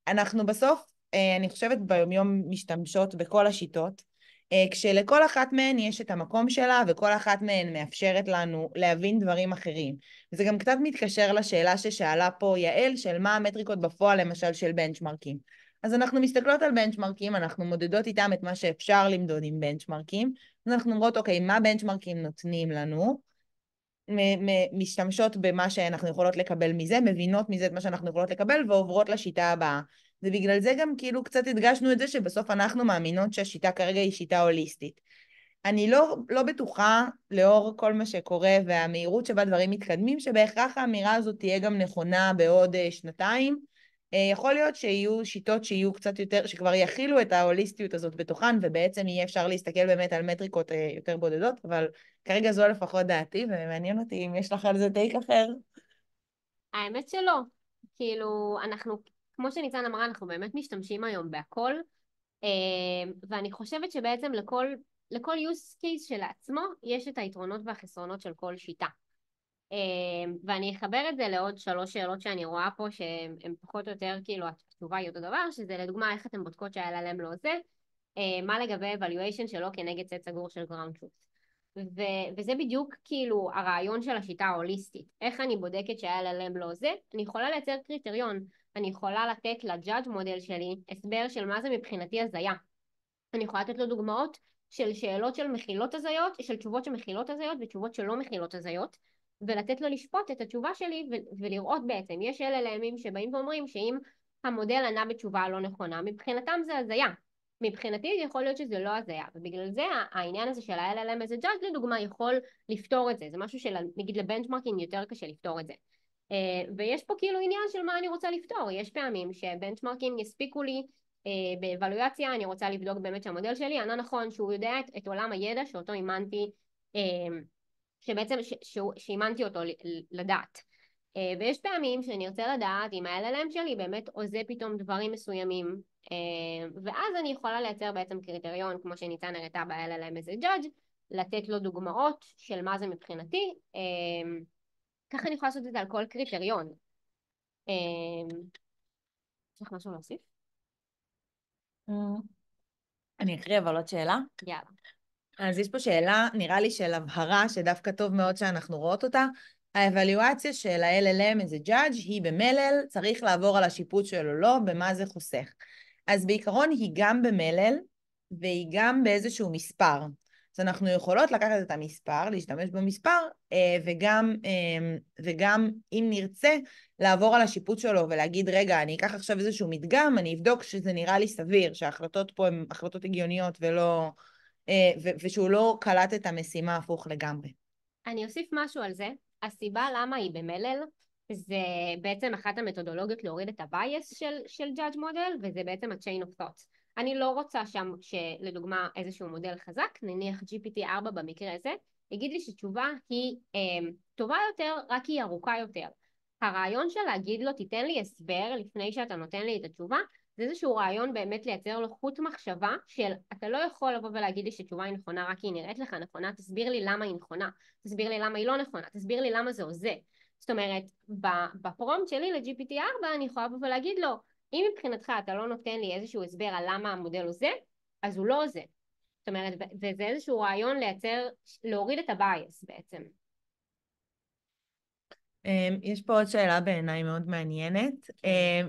אנחנו בסוף, אני חושבת ביומיום משתמשות בכל השיטות, כשלכל אחת מהן יש את המקום שלה, וכל אחת מהן מאפשרת לנו להבין דברים אחרים. וזה גם קצת מתקשר לשאלה ששאלה פה יעל, של מה המטריקות בפועל, למשל של בנצ'מרקים. אז אנחנו מסתכלות על בנצ'מרקים, אנחנו מודדות איתם את מה שאפשר למדוד עם בנצ'מרקים, אז אנחנו אומרות, אוקיי, מה בנצ'מרקים נותנים לנו, משתמשות במה שאנחנו יכולות לקבל מזה, מבינות מזה את מה שאנחנו יכולות לקבל ועוברות לשיטה הבאה. ובגלל זה גם כאילו קצת הדגשנו את זה שבסוף אנחנו מאמינות שהשיטה כרגע היא שיטה הוליסטית. אני לא בטוחה, לאור כל מה שקורה והמהירות שבה דברים מתקדמים, שבהכרח האמירה הזאת תהיה גם נכונה בעוד שנתיים. יכול להיות שיהיו שיטות שיהיו קצת יותר, שכבר יכילו את ההוליסטיות הזאת בתוכן, ובעצם יהיה אפשר להסתכל באמת על מטריקות יותר בודדות, אבל כרגע זו לפחות דעתי, ומעניין אותי אם יש לך על זה טייק אחר. האמת שלא. כאילו, אנחנו, כמו שניצן אמרה, אנחנו באמת משתמשים היום בהכל, ואני חושבת שבעצם לכל use case שלעצמו יש את היתרונות והחסרונות של כל שיטה. ואני אחבר את זה לעוד 3 שאלות שאני רואה פה שהן פחות או יותר כאילו התשובה היא אותו דבר, שזה לדוגמה איך אתם בודקות שה-LLM לא זה, מה לגבי evaluation שלו כנגד סט סגור של ground truth. וזה בדיוק כאילו הרעיון של השיטה ההוליסטית. איך אני בודקת שה-LLM לא זה? אני יכולה לייצר קריטריון, אני יכולה לתת ל-judge מודל שלי הסבר של מה זה מבחינתי הזיה. אני יכולה לתת לו דוגמאות של שאלות של מכילות הזיות, של תשובות שמכילות הזיות ותשובות שלא מכילות הזיות, ולתת לו לשפוט את התשובה שלי ולראות בעצם, יש LLMים שבאים ואומרים שאם המודל ענה בתשובה לא נכונה, מבחינתם זה הזיה. מבחינתי יכול להיות שזה לא הזיה, ובגלל זה העניין הזה של ה-LLM איזה judge לדוגמה יכול לפתור את זה, זה משהו שנגיד לבנצ'מרקינג יותר קשה לפתור את זה. ויש פה כאילו עניין של מה אני רוצה לפתור, יש פעמים שבנצ'מרקינג יספיקו לי באבלואציה, אני רוצה לבדוק באמת שהמודל שלי ענה נכון, שהוא יודע את עולם הידע שאותו אימנתי, שבעצם שאימנתי אותו לדעת. ויש פעמים שאני רוצה לדעת אם ה-LLM שלי באמת עושה פתאום דברים מסוימים, ואז אני יכולה לייצר בעצם קריטריון כמו שניתן הראתה ב-LLM as a judge, לתת לו דוגמאות של מה זה מבחינתי, ככה אני יכולה לעשות את זה על כל קריטריון. יש לך משהו להוסיף? אני אקריא אבל עוד שאלה. יאללה. אז יש פה שאלה, נראה לי של הבהרה, שדווקא טוב מאוד שאנחנו רואות אותה. האבלואציה של ה-LLM איזה judge היא במלל, צריך לעבור על השיפוט שלו לא, במה זה חוסך. אז בעיקרון היא גם במלל, והיא גם באיזשהו מספר. אז אנחנו יכולות לקחת את המספר, להשתמש במספר, וגם אם נרצה, לעבור על השיפוט שלו ולהגיד, רגע, אני אקח עכשיו איזשהו מדגם, אני אבדוק שזה נראה לי סביר, שההחלטות פה הן החלטות הגיוניות ולא... ושהוא לא קלט את המשימה הפוך לגמרי. אני אוסיף משהו על זה. הסיבה למה היא במלל זה בעצם אחת המתודולוגיות להוריד את הבייס של judge מודל, וזה בעצם ה-chain of thoughts. אני לא רוצה שם שלדוגמה איזשהו מודל חזק, נניח GPT-4 במקרה הזה, יגיד לי שתשובה היא טובה יותר, רק היא ארוכה יותר. הרעיון של להגיד לו תיתן לי הסבר לפני שאתה נותן לי את התשובה, זה איזשהו רעיון באמת לייצר לו חוט מחשבה של אתה לא יכול לבוא ולהגיד לי שתשובה היא נכונה רק כי היא נראית לך נכונה, תסביר לי למה היא נכונה, תסביר לי למה היא לא נכונה, תסביר לי למה זה או זה. זאת אומרת, בפרומפט שלי ל-GPT-4 אני יכולה לבוא ולהגיד לו, אם מבחינתך אתה לא נותן לי איזשהו הסבר על למה המודל הוא זה, אז הוא לא זה. זאת אומרת, וזה איזשהו רעיון לייצר, להוריד את הבייס בעצם. יש פה עוד שאלה בעיניי מאוד מעניינת,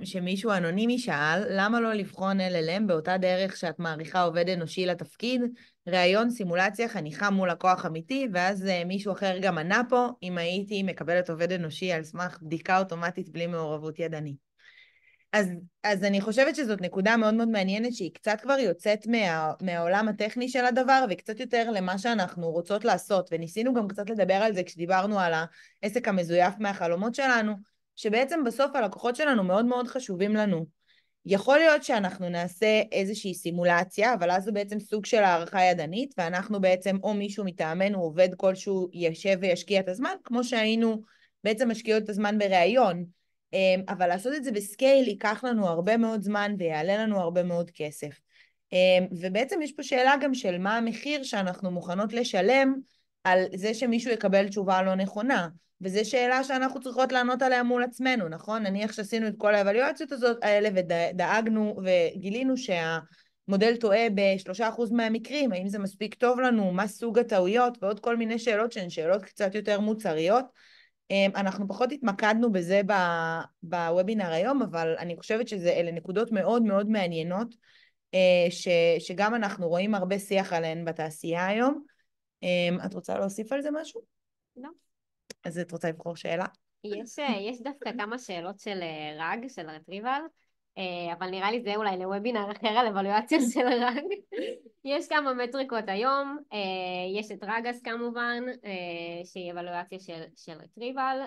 שמישהו אנונימי שאל, למה לא לבחון LLM באותה דרך שאת מעריכה עובד אנושי לתפקיד, ראיון, סימולציה, חניכה מול לקוח אמיתי, ואז מישהו אחר גם ענה פה, אם הייתי מקבלת עובד אנושי על סמך בדיקה אוטומטית בלי מעורבות ידנית. אז אני חושבת שזאת נקודה מאוד מאוד מעניינת, שהיא קצת כבר יוצאת מהעולם הטכני של הדבר, וקצת יותר למה שאנחנו רוצות לעשות, וניסינו גם קצת לדבר על זה כשדיברנו על העסק המזויף מהחלומות שלנו, שבעצם בסוף הלקוחות שלנו מאוד מאוד חשובים לנו. יכול להיות שאנחנו נעשה איזושהי סימולציה, אבל אז זה בעצם סוג של הערכה ידנית, ואנחנו בעצם או מישהו מטעמנו עובד כלשהו ישב וישקיע את הזמן, כמו שהיינו בעצם משקיעות את הזמן בראיון, אבל לעשות את זה בסקייל ייקח לנו הרבה מאוד זמן ויעלה לנו הרבה מאוד כסף. ובעצם יש פה שאלה גם של מה המחיר שאנחנו מוכנות לשלם על זה שמישהו יקבל תשובה לא נכונה, וזו שאלה שאנחנו צריכות לענות עליה מול עצמנו, נכון? נניח שעשינו את כל האבלואציות האלה ודאגנו וגילינו שהמודל טועה ב3% מהמקרים, האם זה מספיק טוב לנו, מה סוג הטעויות ועוד כל מיני שאלות שהן שאלות קצת יותר מוצריות. אנחנו פחות התמקדנו בזה בוובינר היום, אבל אני חושבת שאלה נקודות מאוד מאוד מעניינות, שגם אנחנו רואים הרבה שיח עליהן בתעשייה היום. את רוצה להוסיף על זה משהו? לא. אז את רוצה לבחור שאלה? יש דווקא כמה שאלות של רג, של רטריבל, אבל נראה לי זה אולי לוובינר אחר על אבלואציה של רג. יש כמה מטריקות היום, יש את רגס כמובן, שהיא אבלואציה של רטריבל,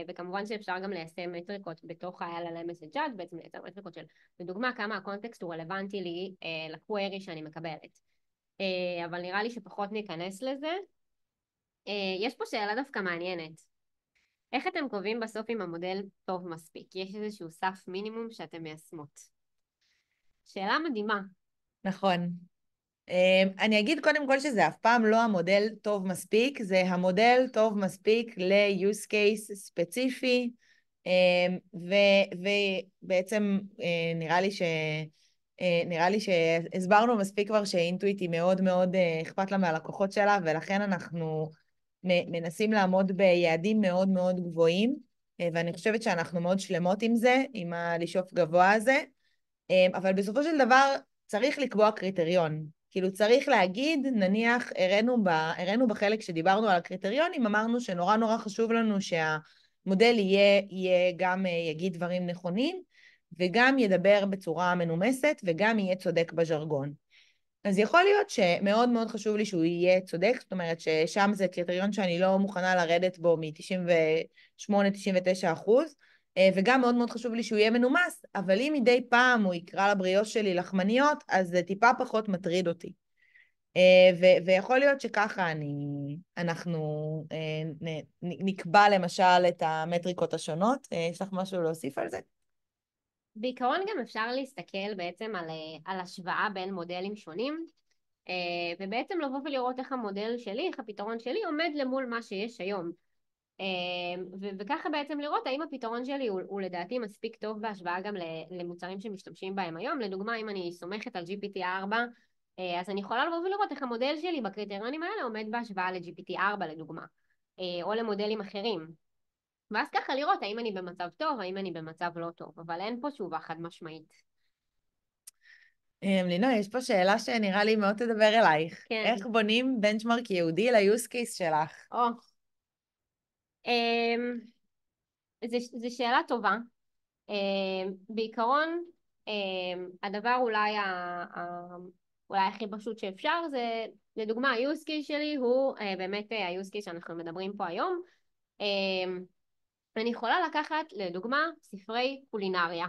וכמובן שאפשר גם ליישם מטריקות בתוך ה-LLM Judge, בעצם לייצר מטריקות של, לדוגמה, כמה הקונטקסט הוא רלוונטי לי לקווירי שאני מקבלת. אבל נראה לי שפחות ניכנס לזה. יש פה שאלה דווקא מעניינת. איך אתם קובעים בסוף אם המודל טוב מספיק? יש איזשהו סף מינימום שאתם מיישמות. שאלה מדהימה. נכון. אני אגיד קודם כל שזה אף פעם לא המודל טוב מספיק, זה המודל טוב מספיק ל-use case ספציפי, ובעצם נראה לי שהסברנו מספיק כבר שאינטואיט היא מאוד מאוד אכפת לה מהלקוחות שלה, ולכן אנחנו מנסים לעמוד ביעדים מאוד מאוד גבוהים, ואני חושבת שאנחנו מאוד שלמות עם זה, עם לשאוף גבוה הזה, אבל בסופו של דבר צריך לקבוע קריטריון. כאילו צריך להגיד, נניח, הראינו בחלק שדיברנו על הקריטריונים, אמרנו שנורא נורא חשוב לנו שהמודל יהיה גם יגיד דברים נכונים, וגם ידבר בצורה מנומסת, וגם יהיה צודק בז'רגון. אז יכול להיות שמאוד מאוד חשוב לי שהוא יהיה צודק, זאת אומרת ששם זה קריטריון שאני לא מוכנה לרדת בו מ-98-99%, וגם מאוד מאוד חשוב לי שהוא יהיה מנומס, אבל אם מדי פעם הוא יקרא לבריאוש שלי לחמניות, אז זה טיפה פחות מטריד אותי. ויכול להיות שככה אנחנו נקבע למשל את המטריקות השונות. יש לך משהו להוסיף על זה? בעיקרון גם אפשר להסתכל בעצם על השוואה בין מודלים שונים, ובעצם לבוא ולראות איך המודל שלי, איך הפתרון שלי עומד למול מה שיש היום. וככה בעצם לראות האם הפתרון שלי הוא לדעתי מספיק טוב בהשוואה גם למוצרים שמשתמשים בהם היום. לדוגמה, אם אני סומכת על GPT-4, אז אני יכולה לבוא ולראות איך המודל שלי בקריטריונים האלה עומד בהשוואה ל-GPT-4 לדוגמה, או למודלים אחרים. ואז ככה לראות האם אני במצב טוב, האם אני במצב לא טוב, אבל אין פה תשובה חד משמעית. לינוי, יש פה שאלה שנראה לי מאוד תדבר אלייך. כן. איך בונים בנצ'מרק יהודי ל-use case שלך? זו שאלה טובה. בעיקרון, הדבר אולי הכי פשוט שאפשר זה, לדוגמה, ה-use case שלי הוא באמת ה-use case שאנחנו מדברים פה היום. אני יכולה לקחת, לדוגמה, ספרי קולינריה.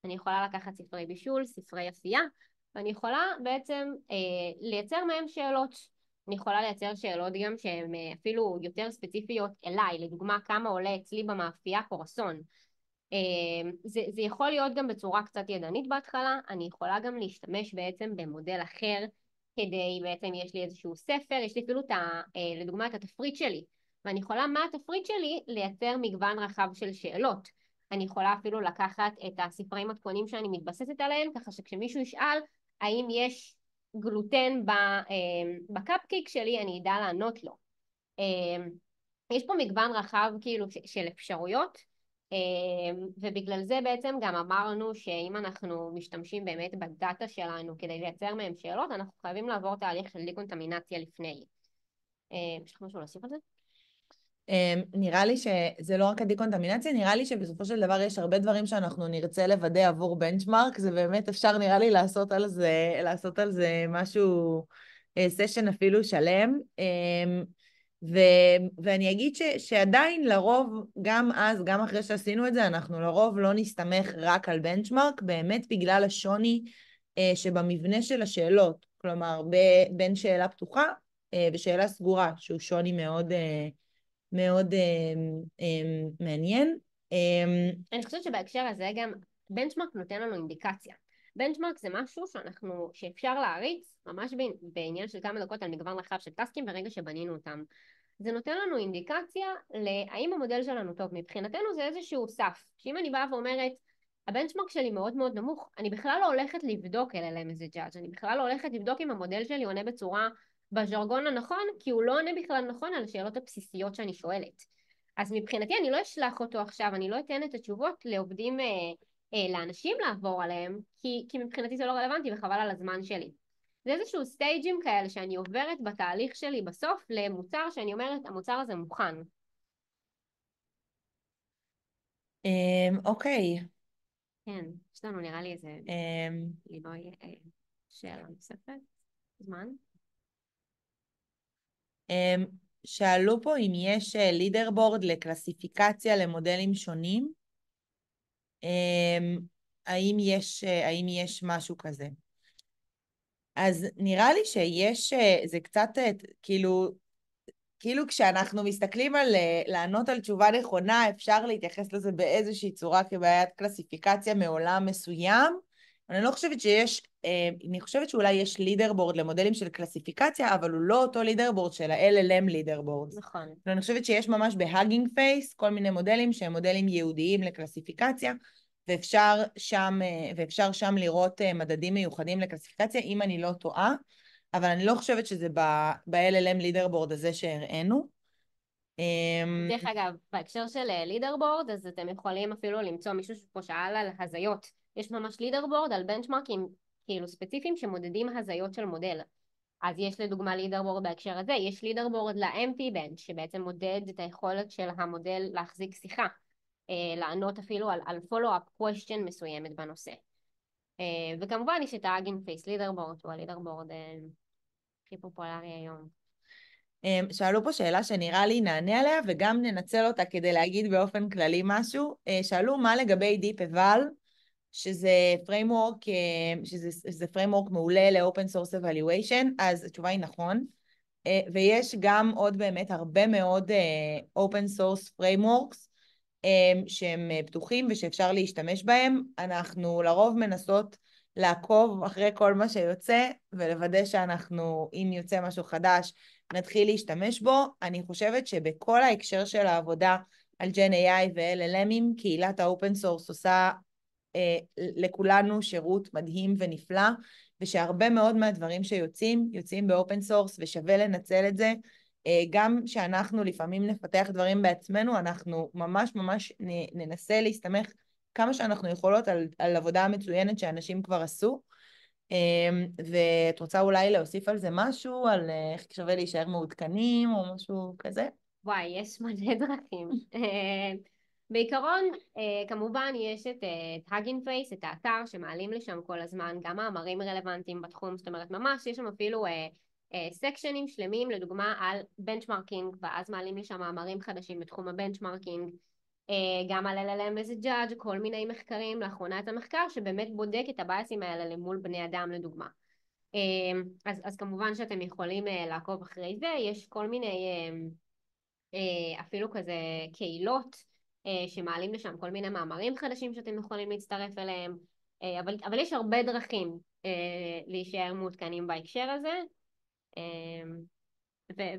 אני יכולה לקחת ספרי בישול, ספרי עשייה, ואני יכולה בעצם לייצר מהם שאלות. אני יכולה לייצר שאלות גם שהן אפילו יותר ספציפיות אליי, לדוגמה, כמה עולה אצלי במאפייה קורסון. זה יכול להיות גם בצורה קצת ידנית בהתחלה, אני יכולה גם להשתמש בעצם במודל אחר, כדי בעצם יש לי איזשהו ספר, יש לי אפילו לדוגמה את התפריט שלי, ואני יכולה מהתפריט שלי לייצר מגוון רחב של שאלות. אני יכולה אפילו לקחת את הספרי מתכונים שאני מתבססת עליהם, ככה שכשמישהו ישאל האם יש גלוטן בקפקיק שלי, אני אדע לענות לו. יש פה מגוון רחב כאילו של אפשרויות, ובגלל זה בעצם גם אמרנו שאם אנחנו משתמשים באמת בדאטה שלנו כדי לייצר מהם שאלות, אנחנו חייבים לעבור תהליך של דיקונטמינציה לפני. יש לך משהו להוסיף על זה? נראה לי שזה לא רק הדיקונטמינציה, נראה לי שבסופו של דבר יש הרבה דברים שאנחנו נרצה לוודא עבור בנצ'מרק, זה באמת אפשר נראה לי לעשות על זה משהו, סשן אפילו שלם, ואני אגיד שעדיין לרוב, גם אז, גם אחרי שעשינו את זה, אנחנו לרוב לא נסתמך רק על בנצ'מרק, באמת בגלל השוני שבמבנה של השאלות, כלומר בין שאלה פתוחה ושאלה סגורה, שהוא שוני מאוד מאוד מעניין. אני חושבת שבהקשר הזה גם בנצ'מרק נותן לנו אינדיקציה. בנצ'מרק זה משהו שאפשר להריץ ממש בעניין של כמה דקות על מגוון רחב של טסקים ברגע שבנינו אותם. זה נותן לנו אינדיקציה להאם המודל שלנו טוב. מבחינתנו זה איזשהו סף, שאם אני באה ואומרת הבנצ'מרק שלי מאוד מאוד נמוך, אני בכלל לא הולכת לבדוק LLM Judge, אני בכלל לא הולכת לבדוק אם המודל שלי עונה בצורה בז'רגון הנכון, כי הוא לא עונה בכלל נכון על השאלות הבסיסיות שאני שואלת. אז מבחינתי אני לא אשלח אותו עכשיו, אני לא אתן את התשובות לעובדים, לאנשים לעבור עליהם, כי מבחינתי זה לא רלוונטי וחבל על הזמן שלי. זה איזשהו סטייג'ים כאלה שאני עוברת בתהליך שלי בסוף למוצר שאני אומרת, המוצר הזה מוכן. אוקיי. כן, יש לנו נראה לי איזה אמ, לינוי שאלה נוספת. זמן? אמ, שאלו פה אם יש לידר בורד לקלסיפיקציה למודלים שונים. האם יש משהו כזה? אז נראה לי שיש, זה קצת כאילו כשאנחנו מסתכלים על לענות על תשובה נכונה, אפשר להתייחס לזה באיזושהי צורה כבעיית קלסיפיקציה מעולם מסוים. אני לא חושבת שיש, אני חושבת שאולי יש לידרבורד למודלים של קלסיפיקציה, אבל הוא לא אותו לידרבורד של ה-LLM לידרבורד. נכון. ואני חושבת שיש ממש בהאגינג פייס כל מיני מודלים שהם מודלים ייעודיים לקלסיפיקציה, ואפשר שם לראות מדדים מיוחדים לקלסיפיקציה, אם אני לא טועה. אבל אני לא חושבת שזה ב-LLM לידרבורד הזה שהראינו. דרך אגב, בהקשר של לידרבורד, אז אתם יכולים אפילו למצוא מישהו שפה שאל על הזיות. יש ממש לידרבורד על בנצ'מרקים כאילו ספציפיים שמודדים הזיות של מודל. אז יש לדוגמה לידרבורד בהקשר הזה, יש לידרבורד ל-MP Bench, שבעצם מודד את היכולת של המודל להחזיק שיחה, לענות אפילו על follow-up question מסוימת בנושא. וכמובן יש את ה-Hugging Face לידרבורד, הוא הלידרבורד הכי פופולרי היום. שאלו פה שאלה שנראה לי נענה עליה, וגם ננצל אותה כדי להגיד באופן כללי משהו. שאלו מה לגבי Deep Eval, שזה framework מעולה ל-Open Source Evaluation, אז התשובה היא נכון. ויש גם עוד באמת הרבה מאוד Open Source Frameworks, שהם פתוחים ושאפשר להשתמש בהם. אנחנו לרוב מנסות לעקוב אחרי כל מה שיוצא, ולוודא שאנחנו, אם יוצא משהו חדש, נתחיל להשתמש בו. אני חושבת שבכל ההקשר של העבודה על Gen AI ו-LLMים, קהילת האופן סורס עושה לכולנו שירות מדהים ונפלא, ושהרבה מאוד מהדברים יוצאים באופן סורס, ושווה לנצל את זה. גם שאנחנו לפעמים נפתח דברים בעצמנו, אנחנו ממש ננסה להסתמך כמה שאנחנו יכולות על עבודה מצוינת שאנשים כבר עשו. ואת רוצה אולי להוסיף על זה משהו, על איך שווה להישאר מעודכנים או משהו כזה? וואי, יש מלא דרכים. בעיקרון, כמובן יש את Hugging Face, את האתר שמעלים לשם כל הזמן, גם מאמרים רלוונטיים בתחום, זאת אומרת ממש יש שם אפילו סקשנים שלמים, לדוגמה על בנצ'מרקינג, ואז מעלים לשם מאמרים חדשים בתחום הבנצ'מרקינג, גם על LLM as a judge, כל מיני מחקרים, לאחרונה את המחקר שבאמת בודק את הבייסים האלה למול בני אדם לדוגמה. אז כמובן שאתם יכולים לעקוב אחרי זה, יש כל מיני אפילו כזה קהילות שמעלים לשם כל מיני מאמרים חדשים שאתם יכולים להצטרף אליהם, אבל יש הרבה דרכים להישאר מעודכנים בהקשר הזה,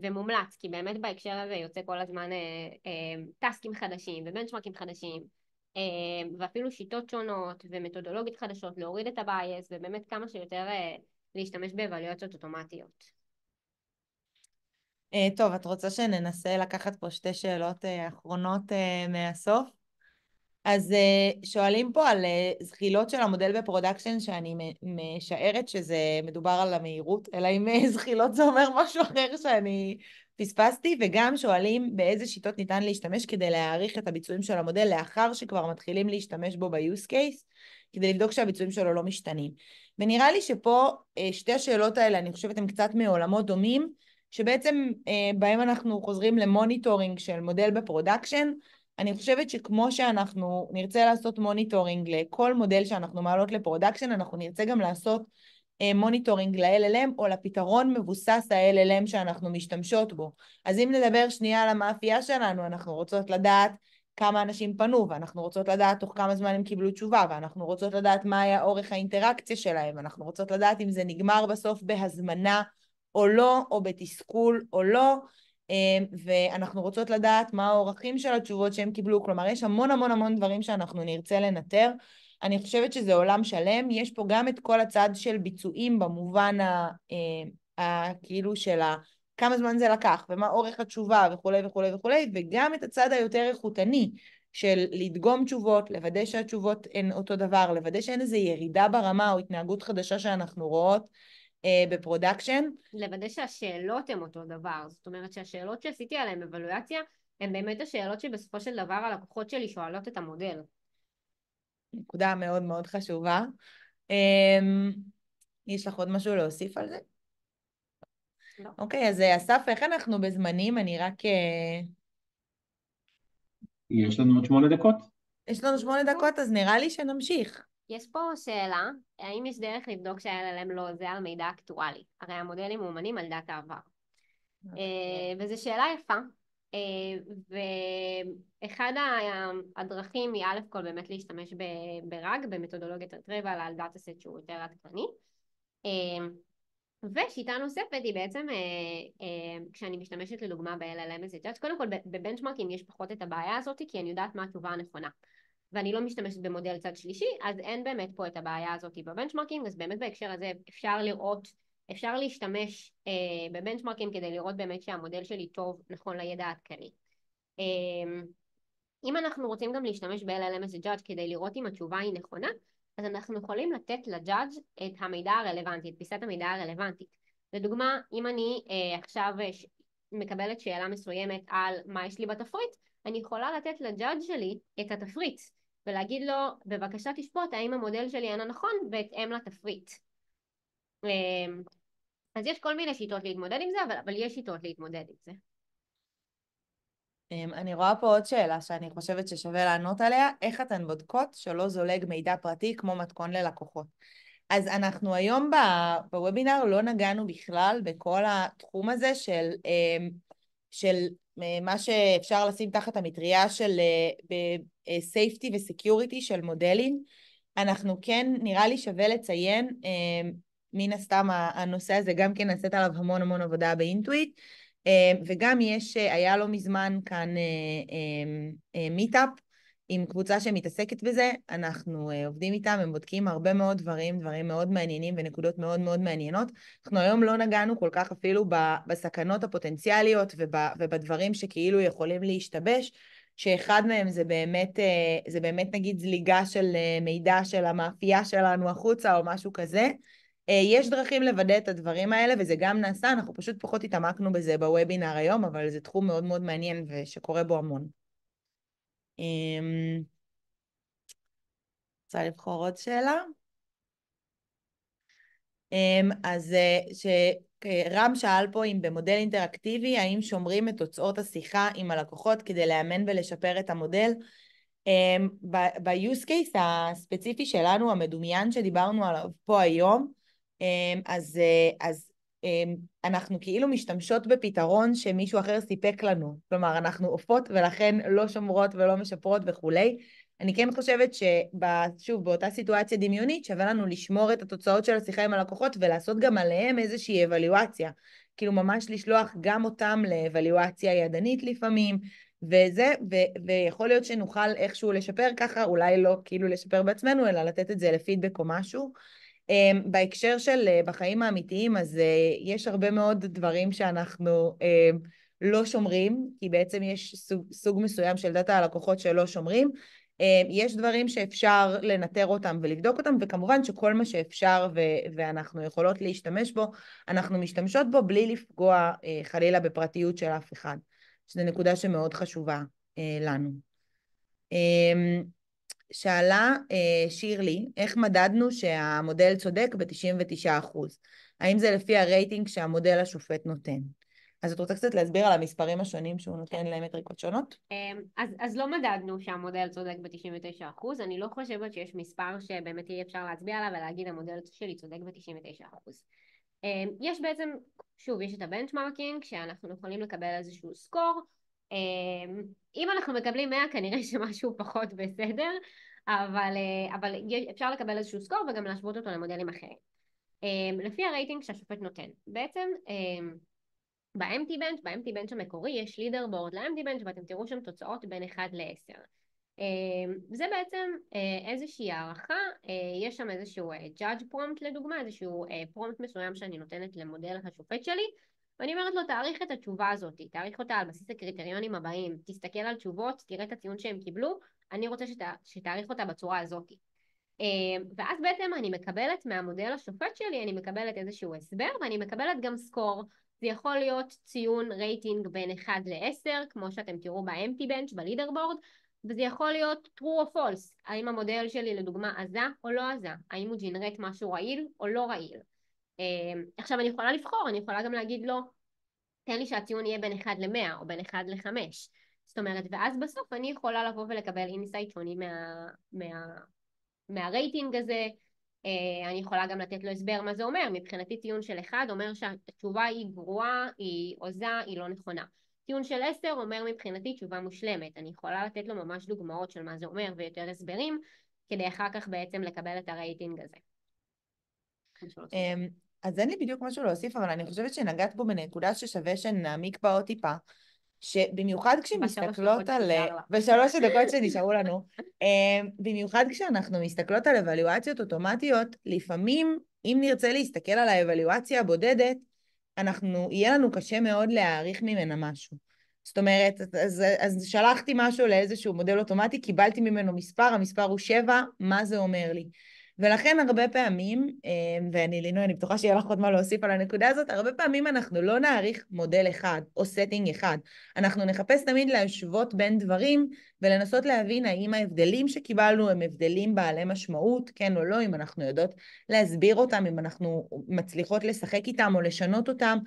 ומומלץ, כי באמת בהקשר הזה יוצא כל הזמן טסקים חדשים ובנצ'מרקים חדשים, ואפילו שיטות שונות ומתודולוגיות חדשות להוריד את הבייס, ובאמת כמה שיותר להשתמש באבלואציות אוטומטיות. טוב, את רוצה שננסה לקחת פה שתי שאלות אחרונות מהסוף? אז שואלים פה על זחילות של המודל בפרודקשן, שאני משערת שזה מדובר על המהירות, אלא אם זחילות זה אומר משהו אחר שאני פספסתי, וגם שואלים באיזה שיטות ניתן להשתמש כדי להעריך את הביצועים של המודל לאחר שכבר מתחילים להשתמש בו ב-use case, כדי לבדוק שהביצועים שלו לא משתנים. ונראה לי שפה שתי השאלות האלה, אני חושבת, הן קצת מעולמות דומים, שבעצם בהם אנחנו חוזרים למוניטורינג של מודל בפרודקשן. אני חושבת שכמו שאנחנו נרצה לעשות מוניטורינג לכל מודל שאנחנו מעלות לפרודקשן, אנחנו נרצה גם לעשות מוניטורינג ל-LLM או לפתרון מבוסס ה-LLM שאנחנו משתמשות בו. אז אם נדבר שנייה על המאפייה שלנו, אנחנו רוצות לדעת כמה אנשים פנו, ואנחנו רוצות לדעת תוך כמה זמן הם קיבלו תשובה, ואנחנו רוצות לדעת מה היה אורך האינטראקציה שלהם, ואנחנו רוצות לדעת אם זה נגמר בסוף בהזמנה או לא, או בתסכול או לא, ואנחנו רוצות לדעת מה האורחים של התשובות שהם קיבלו. כלומר, יש המון דברים שאנחנו נרצה לנטר. אני חושבת שזה עולם שלם. יש פה גם את כל הצד של ביצועים במובן כאילו של כמה זמן זה לקח ומה אורך התשובה וכולי, וגם את הצד היותר איכותני של לדגום תשובות, לוודא שהתשובות הן אותו דבר, לוודא שאין איזו ירידה ברמה או התנהגות חדשה שאנחנו רואות בפרודקשן. לוודא שהשאלות הן אותו דבר, זאת אומרת שהשאלות שעשיתי עליהן אבלואציה הן באמת השאלות שבסופו של דבר הלקוחות שלי שואלות את המודל. נקודה מאוד מאוד חשובה. יש לך עוד משהו להוסיף על זה? לא. אוקיי, אז אסף, איך אנחנו בזמנים? אני רק... יש לנו עוד 8 דקות? יש לנו 8 דקות, אז נראה לי שנמשיך. יש פה שאלה, האם יש דרך לבדוק שה-LLM לא עוזר על מידע אקטואלי? הרי המודלים מאומנים על דאטה עבר. וזו שאלה יפה, ואחד הדרכים היא א' כל באמת להשתמש ברג, במתודולוגיית retrieval על דאטה סט שהוא יותר עדכני. ושיטה נוספת היא בעצם, כשאני משתמשת לדוגמה ב-LLM הזה, קודם כל בבנצ'מרקים יש פחות את הבעיה הזאת, כי אני יודעת מה התשובה הנכונה. ואני לא משתמשת במודל צד שלישי, אז אין באמת פה את הבעיה הזאת בבנצ'מרקינג, אז באמת בהקשר הזה אפשר לראות, אפשר להשתמש בבנצ'מרקים כדי לראות באמת שהמודל שלי טוב, נכון לידע העדכני. אם אנחנו רוצים גם להשתמש ב-LLM as a judge כדי לראות אם התשובה היא נכונה, אז אנחנו יכולים לתת לג'אדג' את המידע הרלוונטי, את פיסת המידע הרלוונטית. לדוגמה, אם אני עכשיו מקבלת שאלה מסוימת על מה יש לי בתפריט, אני יכולה לתת לג'אדג' שלי את התפריט, ולהגיד לו, בבקשה תשפוט האם המודל שלי אינו נכון בהתאם לתפריט. אז יש כל מיני שיטות להתמודד עם זה, אבל יש שיטות להתמודד עם זה. אני רואה פה עוד שאלה שאני חושבת ששווה לענות עליה, איך אתן בודקות שלא זולג מידע פרטי כמו מתכון ללקוחות? אז אנחנו היום בוובינר לא נגענו בכלל בכל התחום הזה של מה שאפשר לשים תחת המטריה של safety ו-security של מודלים. אנחנו כן, נראה לי שווה לציין, מן הסתם הנושא הזה גם כן נעשית עליו המון המון עבודה באינטואיט, וגם היה לא מזמן כאן מיטאפ עם קבוצה שמתעסקת בזה, אנחנו עובדים איתם, הם בודקים הרבה מאוד דברים מאוד מעניינים ונקודות מאוד מאוד מעניינות. אנחנו היום לא נגענו כל כך אפילו בסכנות הפוטנציאליות ובדברים שכאילו יכולים להשתבש, שאחד מהם זה באמת נגיד זליגה של מידע של המאפייה שלנו החוצה או משהו כזה. יש דרכים לוודא את הדברים האלה, וזה גם נעשה, אנחנו פשוט פחות התעמקנו בזה בוובינר היום, אבל זה תחום מאוד מאוד מעניין ושקורה בו המון. רוצה לבחור עוד שאלה? אז רם שאל פה אם במודל אינטראקטיבי, האם שומרים את תוצאות השיחה עם הלקוחות כדי לאמן ולשפר את המודל? ב-use case הספציפי שלנו, המדומיין שדיברנו עליו פה היום, אז אנחנו כאילו משתמשות בפתרון שמישהו אחר סיפק לנו. כלומר, אנחנו עופות ולכן לא שומרות ולא משפרות וכולי. אני כן חושבת ששוב, באותה סיטואציה דמיונית, שווה לנו לשמור את התוצאות של השיחה עם הלקוחות ולעשות גם עליהם איזושהי אבליואציה. כאילו ממש לשלוח גם אותם לאבליואציה ידנית לפעמים, ויכול להיות שנוכל איכשהו לשפר ככה, אולי לא כאילו לשפר בעצמנו, אלא לתת את זה לפידבק או משהו. בהקשר של בחיים האמיתיים, אז יש הרבה מאוד דברים שאנחנו לא שומרים, כי בעצם יש סוג מסוים של דאטה הלקוחות שלא שומרים. יש דברים שאפשר לנטר אותם ולבדוק אותם, וכמובן שכל מה שאפשר ואנחנו יכולות להשתמש בו, אנחנו משתמשות בו בלי לפגוע חלילה בפרטיות של אף אחד. שזו נקודה שמאוד חשובה לנו. שאלה שירלי, איך מדדנו שהמודל צודק ב-99%? האם זה לפי הרייטינג שהמודל השופט נותן? אז את רוצה קצת להסביר על המספרים השונים שהוא נותן למטריקות שונות? אז לא מדדנו שהמודל צודק ב-99%, אני לא חושבת שיש מספר שבאמת יהיה אפשר להצביע עליו ולהגיד המודל שלי צודק ב-99%. יש בעצם, שוב, יש את הבנצ'מרקינג שאנחנו יכולים לקבל איזשהו סקור, אם אנחנו מקבלים 100 כנראה שמשהו פחות בסדר, אבל אפשר לקבל איזשהו סקור וגם להשוות אותו למודלים אחרים. לפי הרייטינג שהשופט נותן, בעצם ב-empty bench המקורי יש לידר בורד ל-empty bench ואתם תראו שם תוצאות בין 1 ל-10. זה בעצם איזושהי הערכה, יש שם איזשהו judge prompt לדוגמה, איזשהו prompt מסוים שאני נותנת למודל השופט שלי, ואני אומרת לו תאריך את התשובה הזאת, תאריך אותה על בסיס הקריטריונים הבאים, תסתכל על תשובות, תראה את הציון שהם קיבלו, אני רוצה שתאריך אותה בצורה הזאת. ואז בעצם אני מקבלת מהמודל השופט שלי, אני מקבלת איזשהו הסבר ואני מקבלת גם סקור זה יכול להיות ציון רייטינג בין 1 ל-10, כמו שאתם תראו ב-empty bench, בלידרבורד, וזה יכול להיות true או false, האם המודל שלי לדוגמה עזה או לא עזה, האם הוא ג'נרט משהו רעיל או לא רעיל. עכשיו אני יכולה לבחור, אני יכולה גם להגיד לו, תן לי שהציון יהיה בין 1 ל-100 או בין 1 ל-5. זאת אומרת, ואז בסוף אני יכולה לבוא ולקבל אינסייט שונים מהרייטינג הזה. אני יכולה גם לתת לו הסבר מה זה אומר. מבחינתי טיעון של 1 אומר שהתשובה היא גרועה, היא עוזה, היא לא נכונה. טיעון של 10 אומר מבחינתי תשובה מושלמת. אני יכולה לתת לו ממש דוגמאות של מה זה אומר ויותר הסברים, כדי אחר כך בעצם לקבל את הרייטינג הזה. אז אין לי בדיוק משהו להוסיף, אבל אני חושבת שנגעת פה בנקודה ששווה שנעמיק בה עוד טיפה, שבמיוחד כשמסתכלות על... בשלוש הדקות שנשארו לנו, במיוחד כשאנחנו מסתכלות על אבלואציות אוטומטיות, לפעמים אם נרצה להסתכל על האבלואציה הבודדת, יהיה לנו קשה מאוד להעריך ממנה משהו. זאת אומרת, אז שלחתי משהו לאיזשהו מודל אוטומטי, קיבלתי ממנו מספר, המספר הוא 7, מה זה אומר לי? ולכן הרבה פעמים, אני בטוחה שיהיה לך עוד מה להוסיף על הנקודה הזאת, הרבה פעמים אנחנו לא נעריך מודל אחד או סטינג אחד, אנחנו נחפש תמיד להשוות בין דברים ולנסות להבין האם ההבדלים שקיבלנו הם הבדלים בעלי משמעות, כן או לא, אם אנחנו יודעות להסביר אותם, אם אנחנו מצליחות לשחק איתם או לשנות אותם,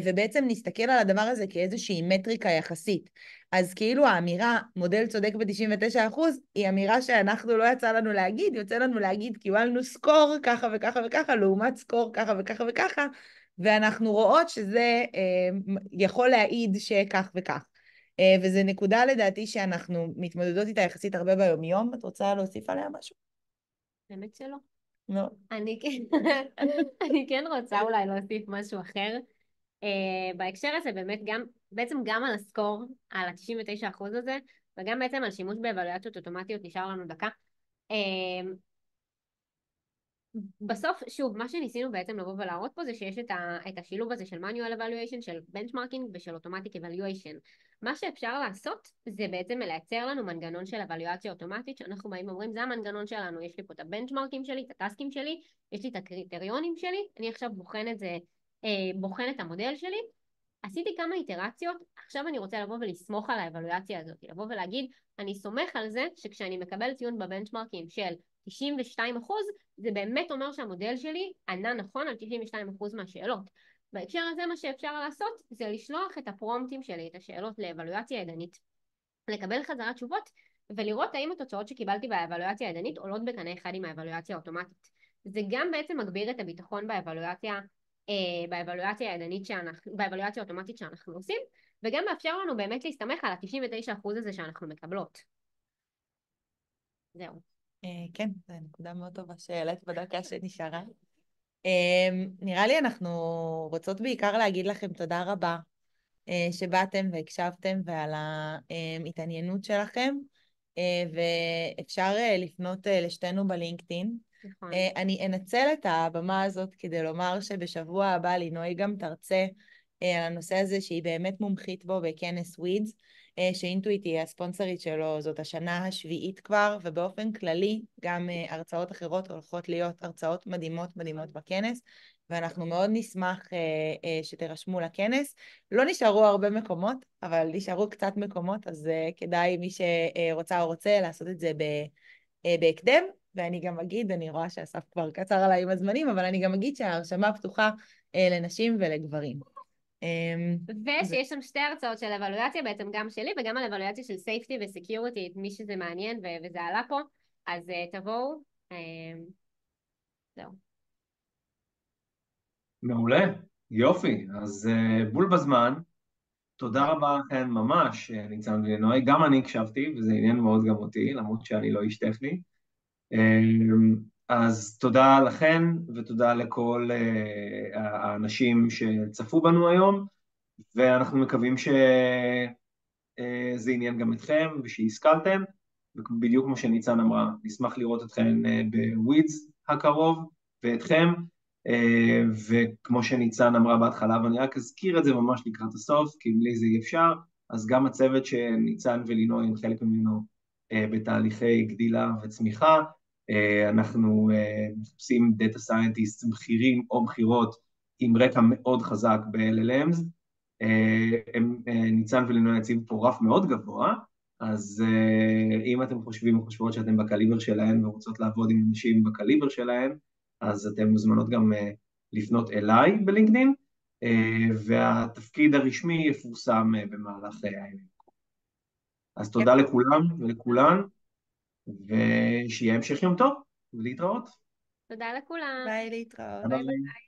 ובעצם נסתכל על הדבר הזה כאיזושהי מטריקה יחסית. אז כאילו האמירה מודל צודק ב-99% היא אמירה שאנחנו לא יצא לנו להגיד, יוצא לנו להגיד קיבלנו סקור ככה וככה וככה, לעומת סקור ככה וככה וככה, ואנחנו רואות שזה יכול להעיד שכך וכך. וזו נקודה לדעתי שאנחנו מתמודדות איתה יחסית הרבה ביום-יום. את רוצה להוסיף עליה משהו? באמת שלא. לא. אני כן רוצה אולי להוסיף משהו אחר. בהקשר הזה באמת בעצם גם על הסקור, על ה-99% הזה, וגם בעצם על שימוש באבלואציות אוטומטיות, נשאר לנו דקה. בסוף, שוב, מה שניסינו בעצם לבוא ולהראות פה זה שיש את השילוב הזה של manual evaluation, של benchmarking ושל automatic evaluation. מה שאפשר לעשות זה בעצם לייצר לנו מנגנון של אבלואציה אוטומטית, שאנחנו באים ואומרים, זה המנגנון שלנו, יש לי פה את הבנצ'מרקים שלי, את הטסקים שלי, יש לי את הקריטריונים שלי, אני עכשיו בוחן את המודל שלי, עשיתי כמה איטרציות, עכשיו אני רוצה לבוא ולסמוך על האבלואציה הזאת, לבוא ולהגיד, אני סומך על זה שכשאני מקבל ציון בבנצ'מרקים של 92%, זה באמת אומר שהמודל שלי ענה נכון על 92% מהשאלות. בהקשר הזה מה שאפשר לעשות זה לשלוח את הפרומפטים שלי, את השאלות לאבלואציה ידנית, לקבל חזרת תשובות ולראות האם התוצאות שקיבלתי באבלואציה הידנית עולות בקנה אחד עם האבלואציה האוטומטית. זה גם בעצם מגביר את הביטחון באבלואציה הידנית באבלואציה האוטומטית שאנחנו עושים, וגם מאפשר לנו באמת להסתמך על ה-99% הזה שאנחנו מקבלות. זהו. כן, זו נקודה מאוד טובה שהעלית בדקה שנשארה. נראה לי אנחנו רוצות בעיקר להגיד לכם תודה רבה שבאתם והקשבתם ועל ההתעניינות שלכם, ואפשר לפנות לשתינו בלינקדאין. נכון. אני אנצל את הבמה הזאת כדי לומר שבשבוע הבא לינוי גם תרצה על הנושא הזה שהיא באמת מומחית בו בכנס ווידס, שאינטואיט היא הספונסרית שלו, זאת השנה השביעית כבר, ובאופן כללי גם הרצאות אחרות הולכות להיות הרצאות מדהימות מדהימות בכנס, ואנחנו מאוד נשמח שתרשמו לכנס. לא נשארו הרבה מקומות, אבל נשארו קצת מקומות, אז כדאי מי שרוצה או רוצה לעשות את זה בהקדם, ואני גם אגיד, אני רואה שהסף כבר קצר עליי עם הזמנים, אבל אני גם אגיד שההרשמה פתוחה לנשים ולגברים. ושיש שם שתי הרצאות של אבלואציה, בעצם גם שלי וגם על אבלואציה של safety ו-security, מי שזה מעניין וזה עלה פה, אז תבואו. זהו. מעולה, יופי, אז בול בזמן. תודה רבה לכם ממש, ניצן ולינוי, גם אני הקשבתי, וזה עניין מאוד גם אותי, למרות שאני לא איש טכני. אז תודה לכן, ותודה לכל האנשים שצפו בנו היום, ואנחנו מקווים שזה עניין גם אתכם, ושהשכלתם, ובדיוק כמו שניצן אמרה, נשמח לראות אתכם בווידס הקרוב, ואתכם, וכמו שניצן אמרה בהתחלה, ואני רק אזכיר את זה ממש לקראת הסוף, כי בלי זה אי אפשר, אז גם הצוות שניצן ולינוי הם חלק ממנו בתהליכי גדילה וצמיחה, אנחנו מחפשים דאטה סיינטיסט בכירים או בכירות עם רקע מאוד חזק ב-LLMs, ניצן ולינוי הציבו פה רף מאוד גבוה, אז אם אתם חושבים או חושבות שאתם בקליבר שלהן ורוצות לעבוד עם אנשים בקליבר שלהן, אז אתם מוזמנות גם לפנות אליי בלינקדין, והתפקיד הרשמי יפורסם במהלך הימים. אז תודה לכולם ולכולן, ושיהיה המשך יום טוב, ולהתראות. תודה לכולם. ביי, להתראות. ביי ביי.